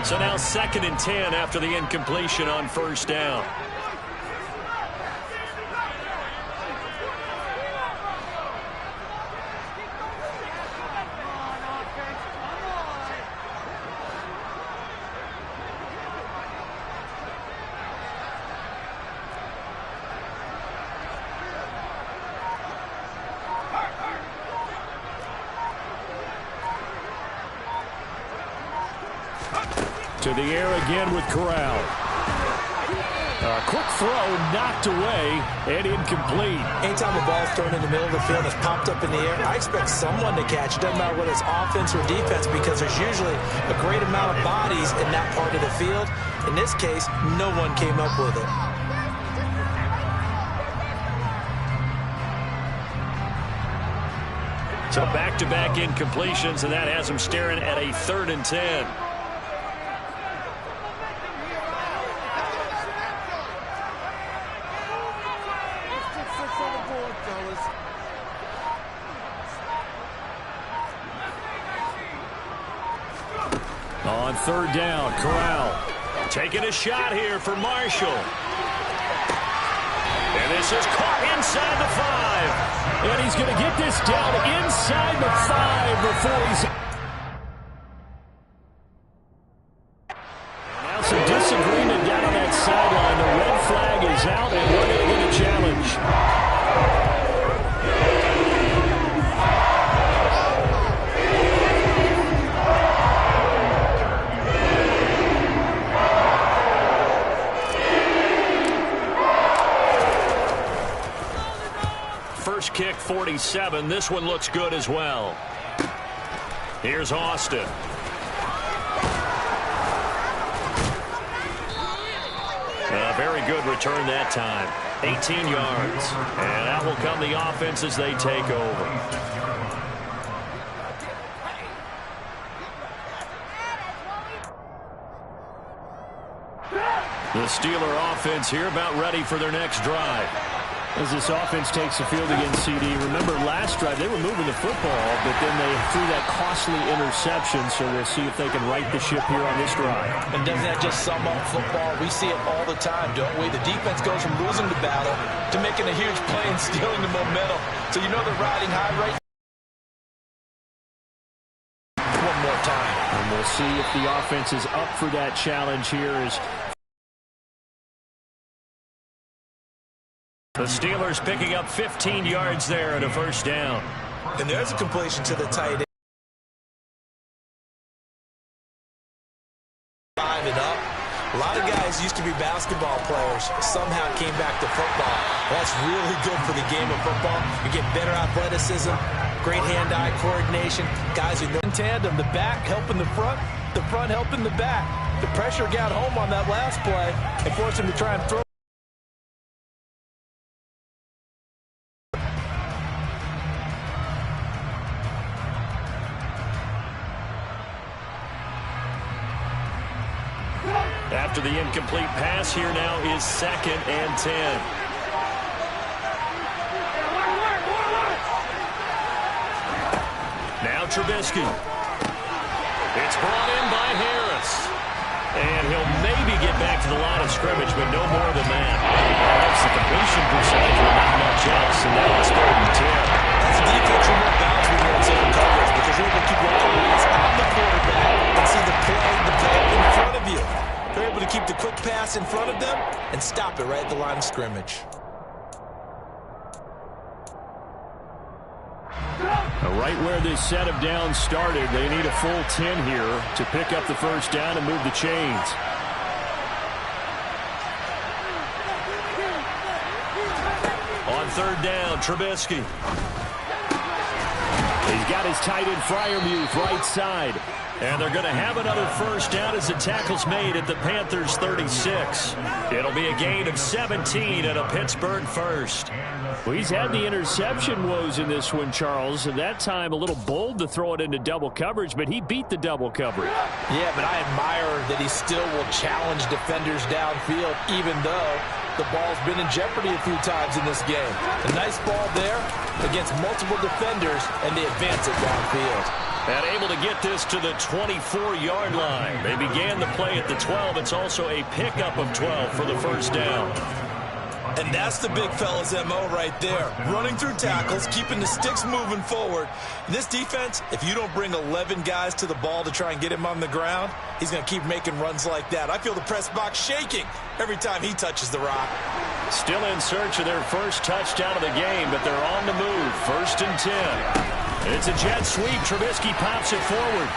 So now 2nd and 10 after the incompletion on 1st down. To the air again with Corral. A quick throw knocked away and incomplete. Anytime the ball's thrown in the middle of the field, it's popped up in the air, I expect someone to catch. It doesn't matter whether it's offense or defense, because there's usually a great amount of bodies in that part of the field. In this case, no one came up with it. So back-to-back incompletions, and that has him staring at a 3rd and 10. On 3rd down, Corral taking a shot here for Marshall. And this is caught inside the 5. And he's going to get this down inside the 5 before he's... Now some disagreement down on that sideline. The red flag is out, and we're going to get a challenge. First kick, 47. This one looks good as well. Here's Austin. A very good return that time. 18 yards. And that will come the offense as they take over. The Steeler offense here about ready for their next drive. As this offense takes the field against CD, remember last drive they were moving the football, but then they threw that costly interception, so we'll see if they can right the ship here on this drive. And doesn't that just sum up football? We see it all the time, don't we? The defense goes from losing the battle to making a huge play and stealing the momentum. So you know they're riding high right now. One more time. And we'll see if the offense is up for that challenge here as the Steelers picking up 15 yards there at a first down. And there's a completion to the tight end. 5 and up. A lot of guys used to be basketball players, somehow came back to football. That's really good for the game of football. You get better athleticism, great hand-eye coordination. Guys who know in tandem, the back helping the front helping the back. The pressure got home on that last play and forced him to try and throw. After the incomplete pass, here now is 2nd and 10. Now Trubisky. It's brought in by Harris. And he'll maybe get back to the line of scrimmage, but no more than that. That's the completion percentage, but not much else, and now it's 3rd and 10. That's defense remote bounds when you're in zone coverage because you're able to keep your eyes on the quarterback and see the play in front of you. They're able to keep the quick pass in front of them and stop it right at the line of scrimmage. Right where this set of downs started, they need a full 10 here to pick up the first down and move the chains. On 3rd down, Trubisky. He's got his tight end Freiermuth right side. And they're going to have another first down as the tackle's made at the Panthers' 36. It'll be a gain of 17 and a Pittsburgh first. Well, he's had the interception woes in this one, Charles, and that time a little bold to throw it into double coverage, but he beat the double coverage. Yeah, but I admire that he still will challenge defenders downfield, even though the ball's been in jeopardy a few times in this game. A nice ball there against multiple defenders, and they advance it downfield. And able to get this to the 24-yard line. They began the play at the 12. It's also a pickup of 12 for the first down. And that's the big fella's MO right there. Running through tackles, keeping the sticks moving forward. In this defense, if you don't bring 11 guys to the ball to try and get him on the ground, he's going to keep making runs like that. I feel the press box shaking every time he touches the rock. Still in search of their first touchdown of the game, but they're on the move. 1st and 10. It's a jet sweep. Trubisky pops it forward.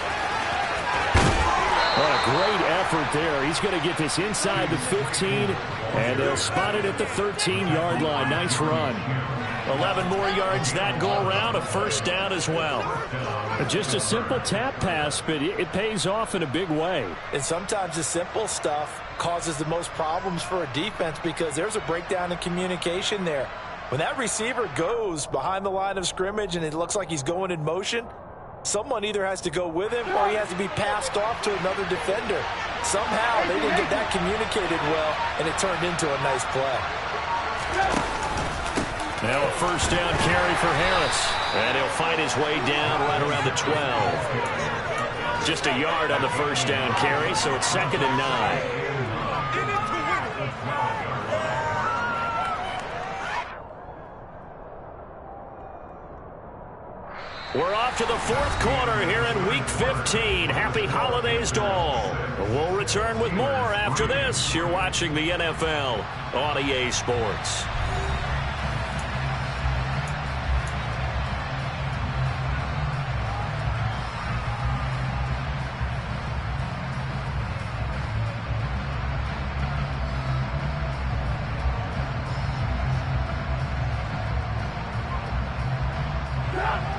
What a great effort there. He's going to get this inside the 15, and they'll spot it at the 13-yard line. Nice run. 11 more yards that go around. A first down as well. Just a simple tap pass, but it pays off in a big way. And sometimes the simple stuff causes the most problems for a defense because there's a breakdown in communication there. When that receiver goes behind the line of scrimmage and it looks like he's going in motion, someone either has to go with him or he has to be passed off to another defender. Somehow they didn't get that communicated well, and it turned into a nice play. Now a first down carry for Harris, and he'll find his way down right around the 12. Just a yard on the first down carry, so it's 2nd and 9. We're off to the 4th quarter here in Week 15. Happy holidays to all. We'll return with more after this. You're watching the NFL on EA Sports.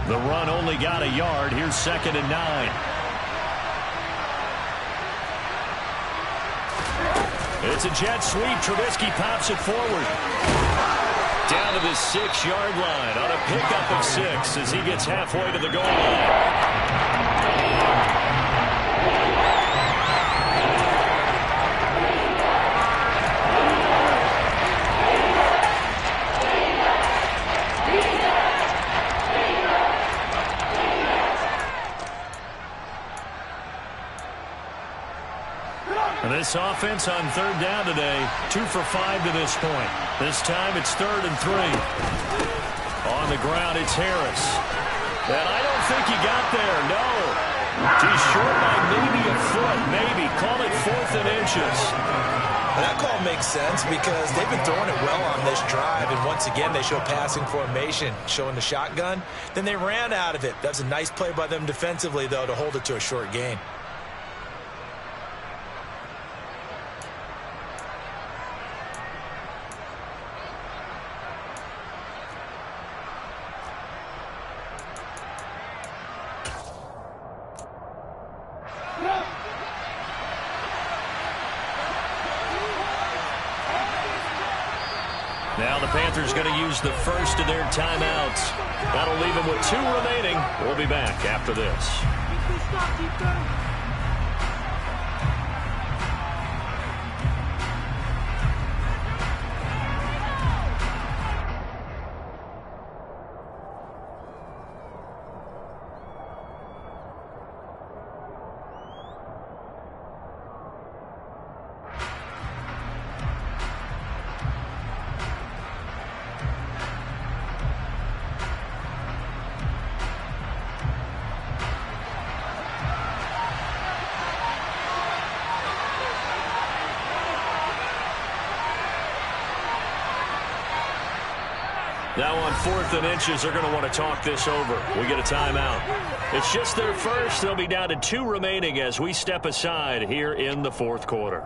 The run only got a yard. Here's 2nd and 9. It's a jet sweep. Trubisky pops it forward. Down to the 6-yard line on a pickup of 6 as he gets halfway to the goal line. This offense on third down today, 2 for 5 to this point. This time it's 3rd and 3. On the ground, it's Harris. And I don't think he got there, no. He's short by maybe a foot, maybe. Call it 4th and inches. That call makes sense because they've been throwing it well on this drive, and once again they show passing formation, showing the shotgun. Then they ran out of it. That's a nice play by them defensively, though, to hold it to a short gain. Now the Panthers going to use the first of their timeouts. That'll leave them with 2 remaining. We'll be back after this. Now on 4th and inches, they're going to want to talk this over. We get a timeout. It's just their first. They'll be down to 2 remaining as we step aside here in the 4th quarter.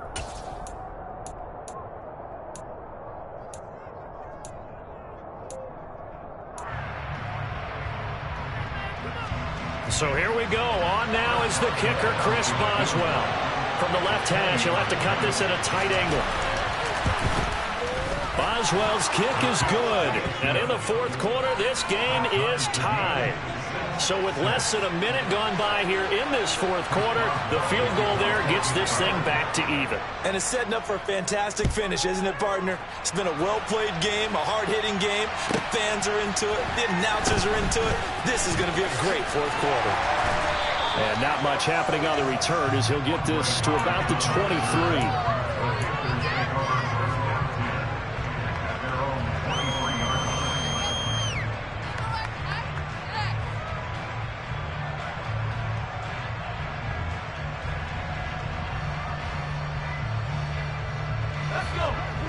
So here we go. On now is the kicker, Chris Boswell. From the left hash, he'll have to cut this at a tight angle. Boswell's kick is good. And in the 4th quarter, this game is tied. So with less than a minute gone by here in this 4th quarter, the field goal there gets this thing back to even. And it's setting up for a fantastic finish, isn't it, partner? It's been a well-played game, a hard-hitting game. The fans are into it. The announcers are into it. This is going to be a great 4th quarter. And not much happening on the return as he'll get this to about the 23.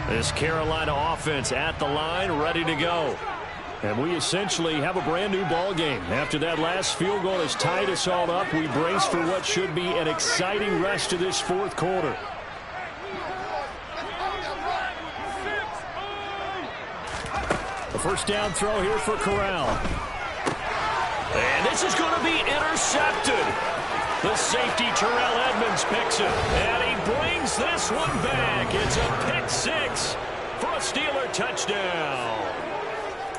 This Carolina offense at the line, ready to go. And we essentially have a brand new ball game. After that last field goal has tied us all up, we brace for what should be an exciting rest of this 4th quarter. A first down throw here for Corral. And this is going to be intercepted. The safety, Terrell Edmonds, picks it. And he brings this one back. It's a pick 6 for a Steeler touchdown.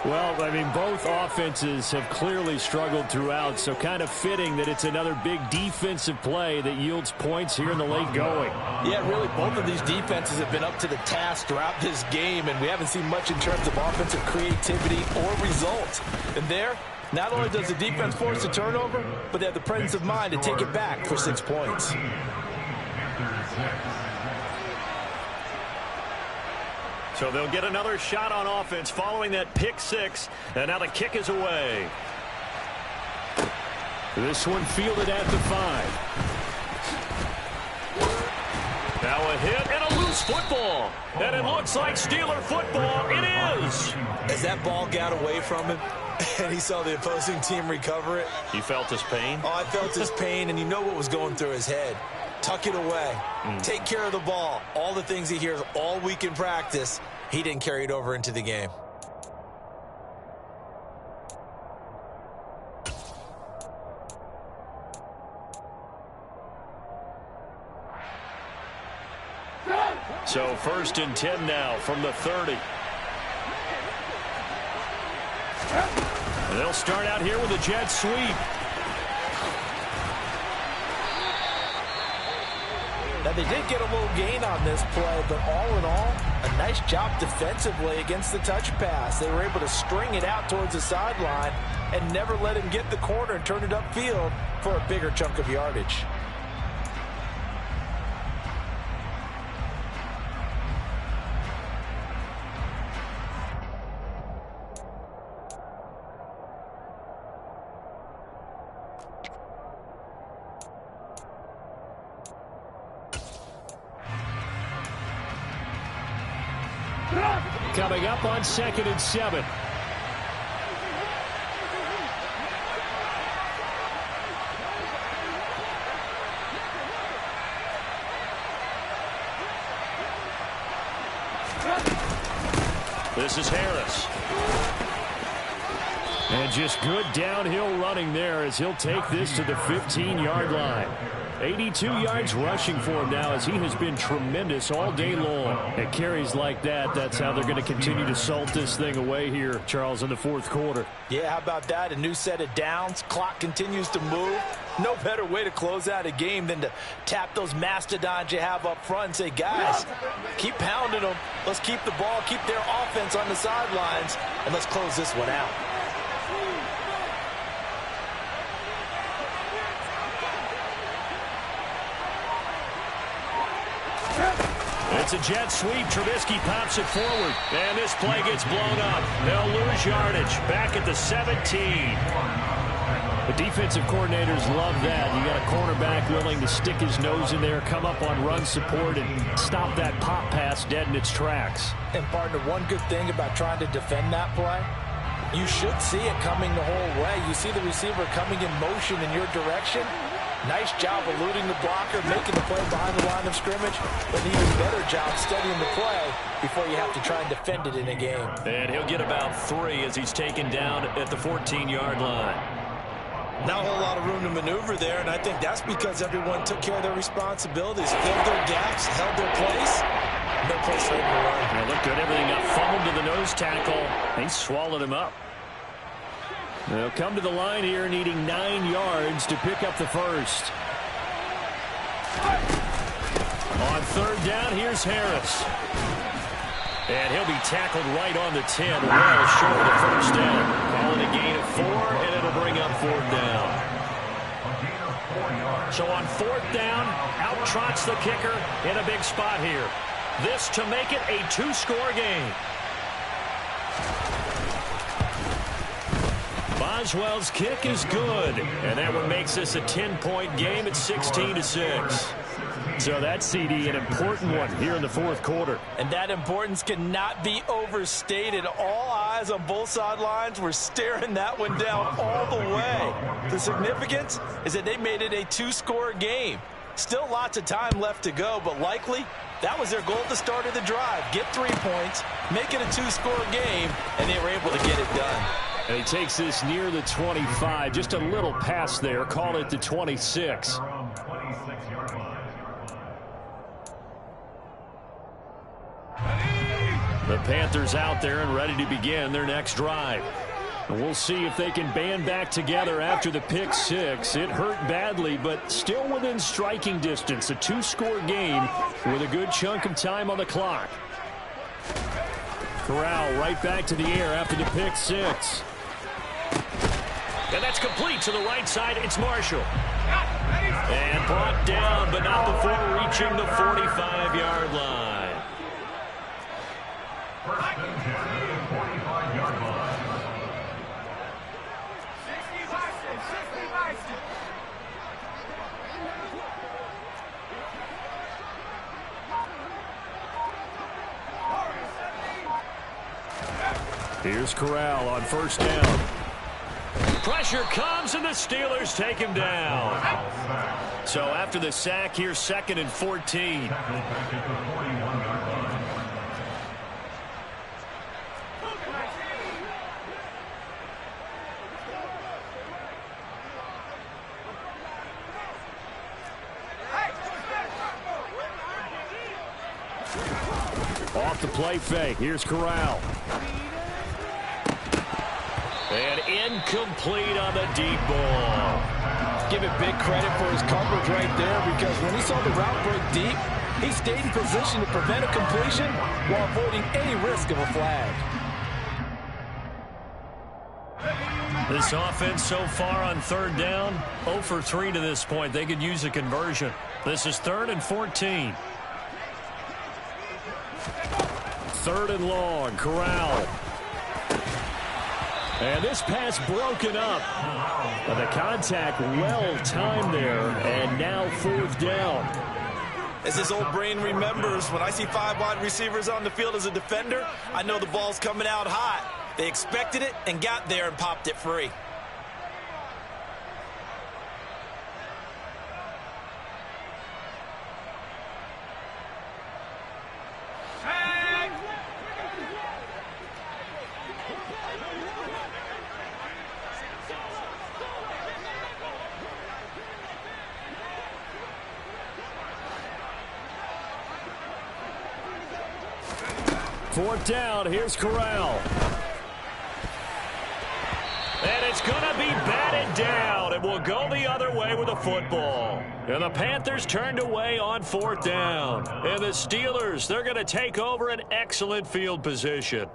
Well, I mean, both offenses have clearly struggled throughout, so kind of fitting that it's another big defensive play that yields points here in the late going. Yeah, really, both of these defenses have been up to the task throughout this game, and we haven't seen much in terms of offensive creativity or results. And there, not only does the defense force a turnover, but they have the presence of mind to take it back for 6 points. So they'll get another shot on offense following that pick 6, and now the kick is away. This one fielded at the 5. Now a hit and a loose football. And it looks like Steeler football. It is. As that ball got away from him, and he saw the opposing team recover it. You felt his pain? Oh, I felt his pain, and you know what was going through his head. Tuck it away. Take care of the ball. All the things he hears all week in practice, he didn't carry it over into the game. So 1st and 10 now from the 30. And they'll start out here with a jet sweep. Now, they did get a little gain on this play, but all in all, a nice job defensively against the touch pass. They were able to string it out towards the sideline and never let him get the corner and turn it upfield for a bigger chunk of yardage. coming up on 2nd and 7. This is Harris. And just good downhill running there as he'll take this to the 15-yard line. 82 yards rushing for him now as he has been tremendous all day long. And carries like that, that's how they're going to continue to salt this thing away here, Charles, in the fourth quarter. Yeah, how about that? A new set of downs. Clock continues to move. No better way to close out a game than to tap those mastodons you have up front and say, guys, keep pounding them. Let's keep the ball, keep their offense on the sidelines, and let's close this one out. It's a jet sweep. Trubisky pops it forward. And this play gets blown up. They'll lose yardage. Back at the 17. The defensive coordinators love that. You got a cornerback willing to stick his nose in there, come up on run support, and stop that pop pass dead in its tracks. And, partner, one good thing about trying to defend that play, you should see it coming the whole way. You see the receiver coming in motion in your direction. Nice job eluding the blocker, making the play behind the line of scrimmage, but an even better job studying the play before you have to try and defend it in a game. And he'll get about 3 as he's taken down at the 14-yard line. Not a whole lot of room to maneuver there, and I think that's because everyone took care of their responsibilities, filled their gaps, held their place. No place for him to run. Yeah, look good. Everything got fumbled to the nose tackle. He swallowed him up. They'll come to the line here needing 9 yards to pick up the first. On 3rd down, here's Harris. And he'll be tackled right on the 10, well short of the first down. Calling a gain of 4, and it'll bring up 4th down. So on 4th down, out trots the kicker in a big spot here. This to make it a 2-score game. Boswell's kick is good, and that one makes this a 10-point game at 16-6. So that CD, an important one here in the fourth quarter. And that importance cannot be overstated. All eyes on both sidelines were staring that one down all the way. The significance is that they made it a 2-score game. Still lots of time left to go, but likely that was their goal at the start of the drive. Get 3 points, make it a 2-score game, and they were able to get it done. And he takes this near the 25, just a little pass there, call it the 26. The Panthers out there and ready to begin their next drive. And we'll see if they can band back together after the pick 6. It hurt badly, but still within striking distance. A 2-score game with a good chunk of time on the clock. Corral right back to the air after the pick 6. And that's complete to the right side. It's Marshall. And brought down, but not before reaching the 45-yard line. Here's Corral on first down. Pressure comes, and the Steelers take him down. So after the sack, here's 2nd and 14. Off the play fake. Here's Corral. And incomplete on the deep ball. Give it big credit for his coverage right there, because when he saw the route break deep, he stayed in position to prevent a completion while avoiding any risk of a flag. This offense so far on 3rd down, 0 for 3 to this point. They could use a conversion. This is 3rd and 14. 3rd and long, Corral. And this pass broken up. But the contact well timed there, and now 4th down. As his old brain remembers, when I see 5 wide receivers on the field as a defender, I know the ball's coming out hot. They expected it and got there and popped it free. Fourth down, here's Corral. And it's going to be batted down. It will go the other way with the football. And the Panthers turned away on fourth down. And the Steelers, they're going to take over an excellent field position.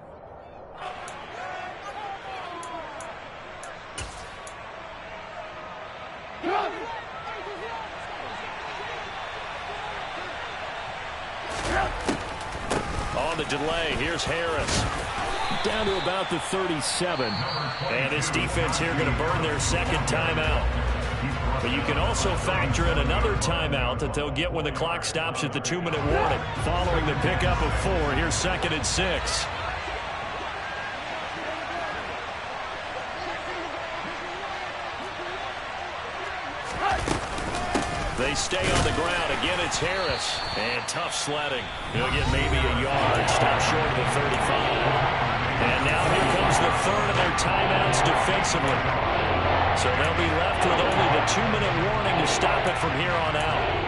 On the delay, here's Harris. Down to about the 37. And this defense here going to burn their second timeout. But you can also factor in another timeout that they'll get when the clock stops at the 2-minute warning. Following the pickup of 4, here's 2nd and 6. They stay on the ground. Again, it's Harris. And tough sledding. He'll get maybe a yard. Stop short of the 35. And now here comes the third of their timeouts defensively. So they'll be left with only the 2-minute warning to stop it from here on out.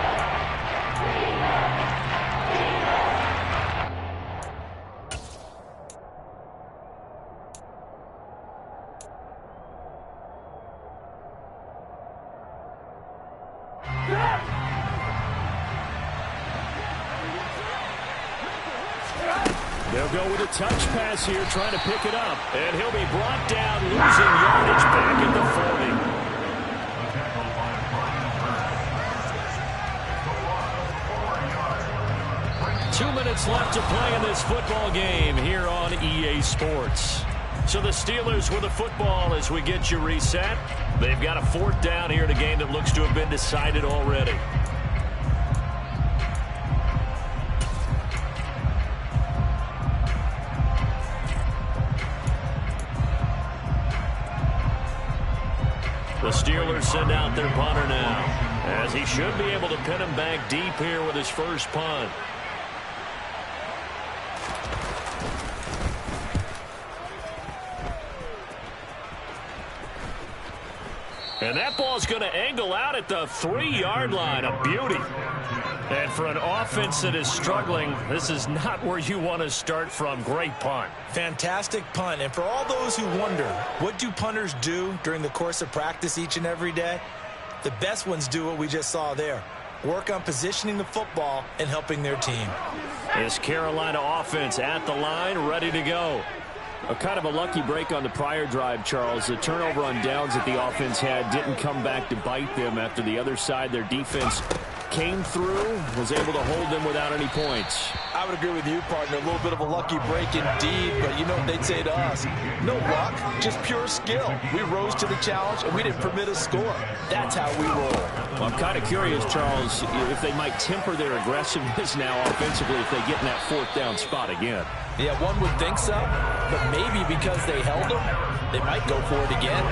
They'll go with a touch pass here, trying to pick it up. And he'll be brought down, losing yardage back at the 40. 2 minutes left to play in this football game here on EA Sports. So the Steelers with the football as we get you reset. They've got a 4th down here in a game that looks to have been decided already. The Steelers send out their punter now, as he should be able to pin him back deep here with his first punt. And that ball's going to angle out at the 3-yard line. A beauty. And for an offense that is struggling, this is not where you want to start from. Great punt. Fantastic punt. And for all those who wonder, what do punters do during the course of practice each and every day? The best ones do what we just saw there. Work on positioning the football and helping their team. This Carolina offense at the line, ready to go. A kind of a lucky break on the prior drive, Charles. The turnover on downs that the offense had didn't come back to bite them after the other side. Their defense came through, was able to hold them without any points. I would agree with you, partner. A little bit of a lucky break indeed, but you know what they'd say to us? No luck, just pure skill. We rose to the challenge, and we didn't permit a score. That's how we roll. Well, I'm kind of curious, Charles, if they might temper their aggressiveness now offensively if they get in that 4th down spot again. Yeah, one would think so, but maybe because they held them, they might go for it again.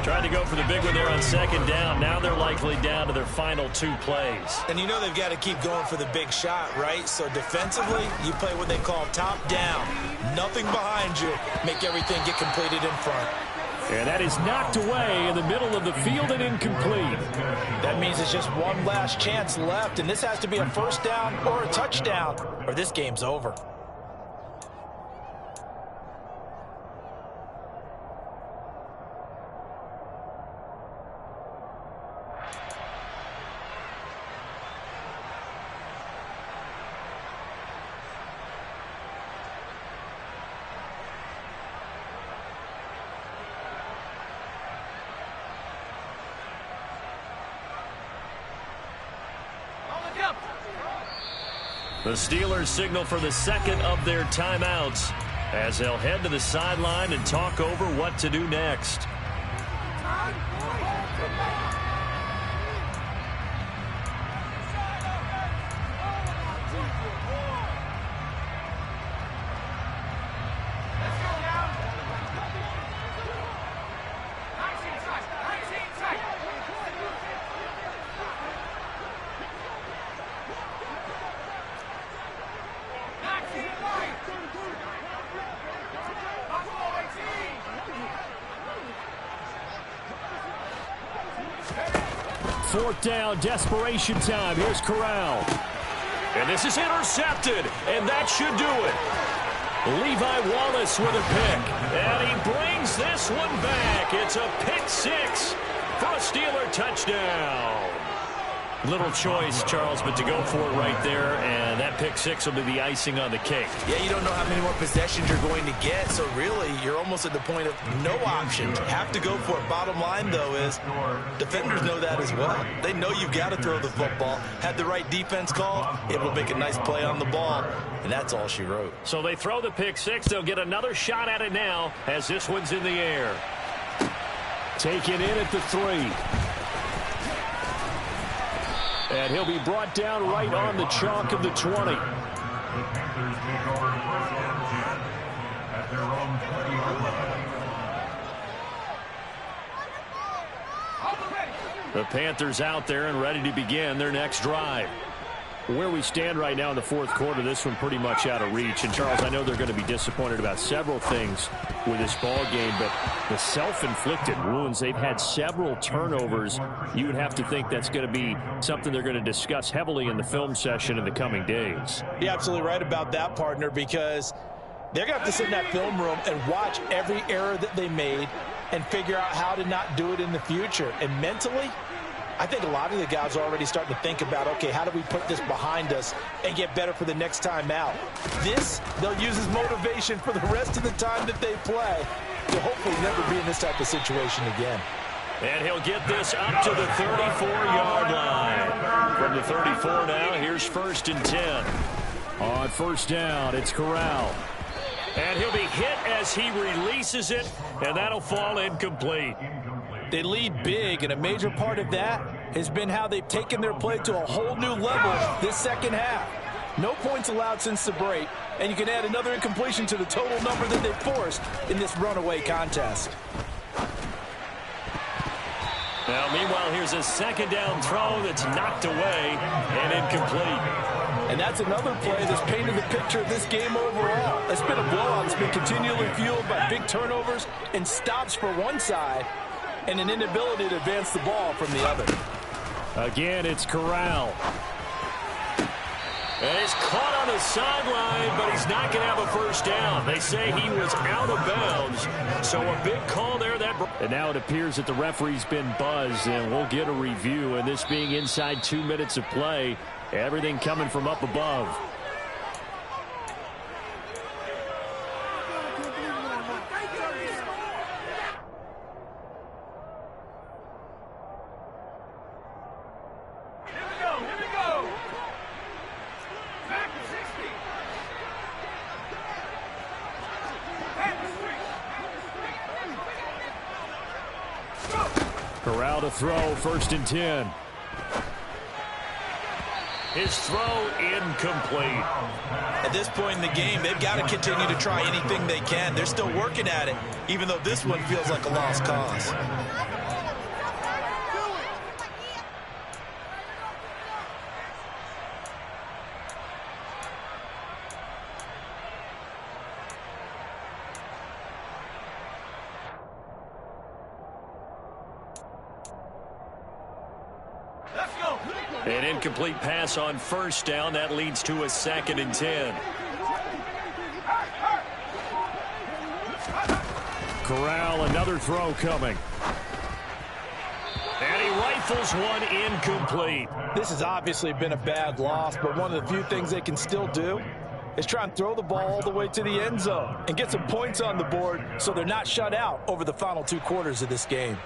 Trying to go for the big one there on 2nd down. Now they're likely down to their final 2 plays. And you know they've got to keep going for the big shot, right? So defensively, you play what they call top down. Nothing behind you. Make everything get completed in front. And that is knocked away in the middle of the field and incomplete. That means it's just one last chance left, and this has to be a 1st down or a touchdown, or this game's over. The Steelers signal for the 2nd of their timeouts as they'll head to the sideline and talk over what to do next. 4th down, desperation time. Here's Corral. And this is intercepted, and that should do it. Levi Wallace with a pick, and he brings this one back. It's a pick 6 for a Steeler touchdown. Little choice, Charles, but to go for it right there, and that pick 6 will be the icing on the cake. Yeah, you don't know how many more possessions you're going to get, so really you're almost at the point of no option. Have to go for it. Bottom line, though, is defenders know that as well. They know you've got to throw the football. Had the right defense called, it will make a nice play on the ball, and that's all she wrote. So they throw the pick 6. They'll get another shot at it now as this one's in the air. Taken in at the 3. And he'll be brought down right on the chalk of the 20. The Panthers out there and ready to begin their next drive. Where we stand right now in the 4th quarter, this one pretty much out of reach. And, Charles, I know they're going to be disappointed about several things with this ball game, but the self-inflicted wounds, they've had several turnovers. You would have to think that's going to be something they're going to discuss heavily in the film session in the coming days. You're absolutely right about that, partner, because they're going to have to sit in that film room and watch every error that they made and figure out how to not do it in the future. And mentally, I think a lot of the guys are already starting to think about, okay, how do we put this behind us and get better for the next time out? This, they'll use as motivation for the rest of the time that they play to hopefully never be in this type of situation again. And he'll get this up to the 34-yard line. From the 34 now, here's 1st and 10. On 1st down, it's Corral. And he'll be hit as he releases it, and that'll fall incomplete. They lead big, and a major part of that has been how they've taken their play to a whole new level this second half. No points allowed since the break, and you can add another incompletion to the total number that they've forced in this runaway contest. Now, meanwhile, here's a 2nd down throw that's knocked away and incomplete. And that's another play that's painted the picture of this game overall. It's been a blowout. It's been continually fueled by big turnovers and stops for one side, and an inability to advance the ball from the other. Again, it's Corral. And he's caught on the sideline, but he's not going to have a 1st down. They say he was out of bounds, so a big call there. And now it appears that the referee's been buzzed, and we'll get a review. And this being inside 2 minutes of play, everything coming from up above. Corral to throw, 1st and 10. His throw incomplete. At this point in the game, they've got to continue to try anything they can. They're still working at it, even though this one feels like a lost cause. An incomplete pass on 1st down. That leads to a 2nd and 10. Corral, another throw coming. And he rifles one incomplete. This has obviously been a bad loss, but one of the few things they can still do is try and throw the ball all the way to the end zone and get some points on the board so they're not shut out over the final 2 quarters of this game.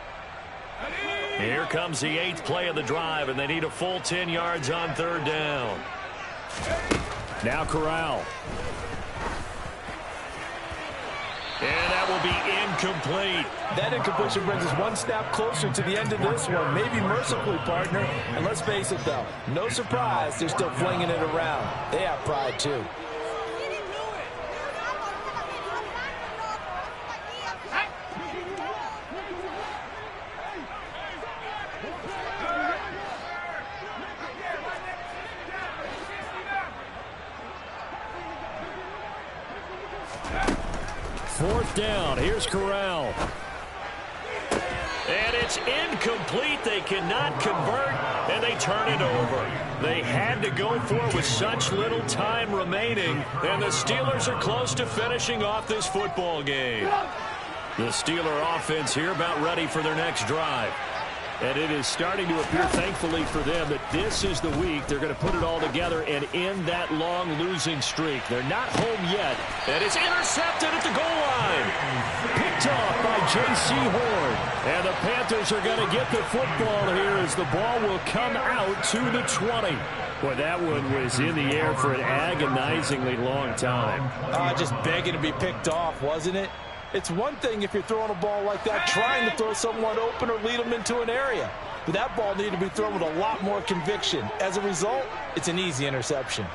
Here comes the 8th play of the drive, and they need a full 10 yards on 3rd down. Now Corral. And that will be incomplete. That incompletion brings us one step closer to the end of this one, maybe mercifully, partner. And let's face it, though, no surprise they're still flinging it around. They have pride, too. Fourth down. Here's Corral. And it's incomplete. They cannot convert, and they turn it over. They had to go for it with such little time remaining, and the Steelers are close to finishing off this football game. The Steeler offense here about ready for their next drive. And it is starting to appear, thankfully for them, that this is the week they're going to put it all together and end that long losing streak. They're not home yet, and it's intercepted at the goal line. Picked off by J.C. Horn. And the Panthers are going to get the football here as the ball will come out to the 20. Boy, that one was in the air for an agonizingly long time. Just begging to be picked off, wasn't it? It's one thing if you're throwing a ball like that, trying to throw someone open or lead them into an area. But that ball needed to be thrown with a lot more conviction. As a result, it's an easy interception.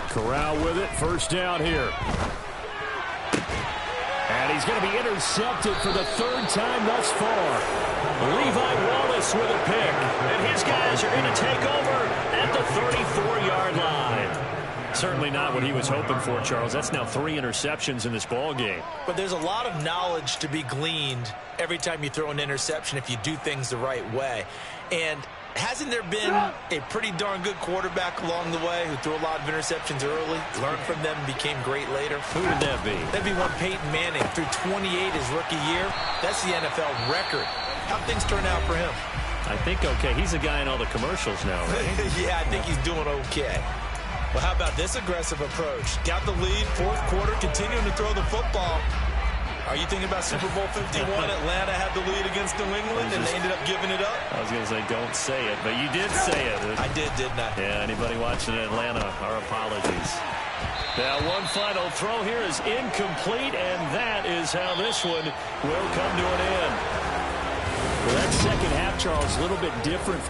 Corral with it, first down here. And he's going to be intercepted for the third time thus far. Levi Wallace with a pick. And his guys are going to take over at the 34-yard line. Certainly not what he was hoping for, Charles. That's now 3 interceptions in this ball game. But there's a lot of knowledge to be gleaned every time you throw an interception if you do things the right way. And hasn't there been a pretty darn good quarterback along the way who threw a lot of interceptions early, learned from them, and became great later? Who would that be? That'd be one Peyton Manning. Threw 28 his rookie year. That's the NFL record. How'd things turn out for him? I think okay. He's a guy in all the commercials now, right? Yeah, I think he's doing okay. Well, how about this aggressive approach? Got the lead, fourth quarter, continuing to throw the football. Are you thinking about Super Bowl 51? Atlanta had the lead against New England, and they ended up giving it up? I was going to say, don't say it, but you did say it. I did, didn't I? Yeah, anybody watching Atlanta, our apologies. Now, one final throw here is incomplete, and that is how this one will come to an end. Well, that second half, Charles, a little bit different.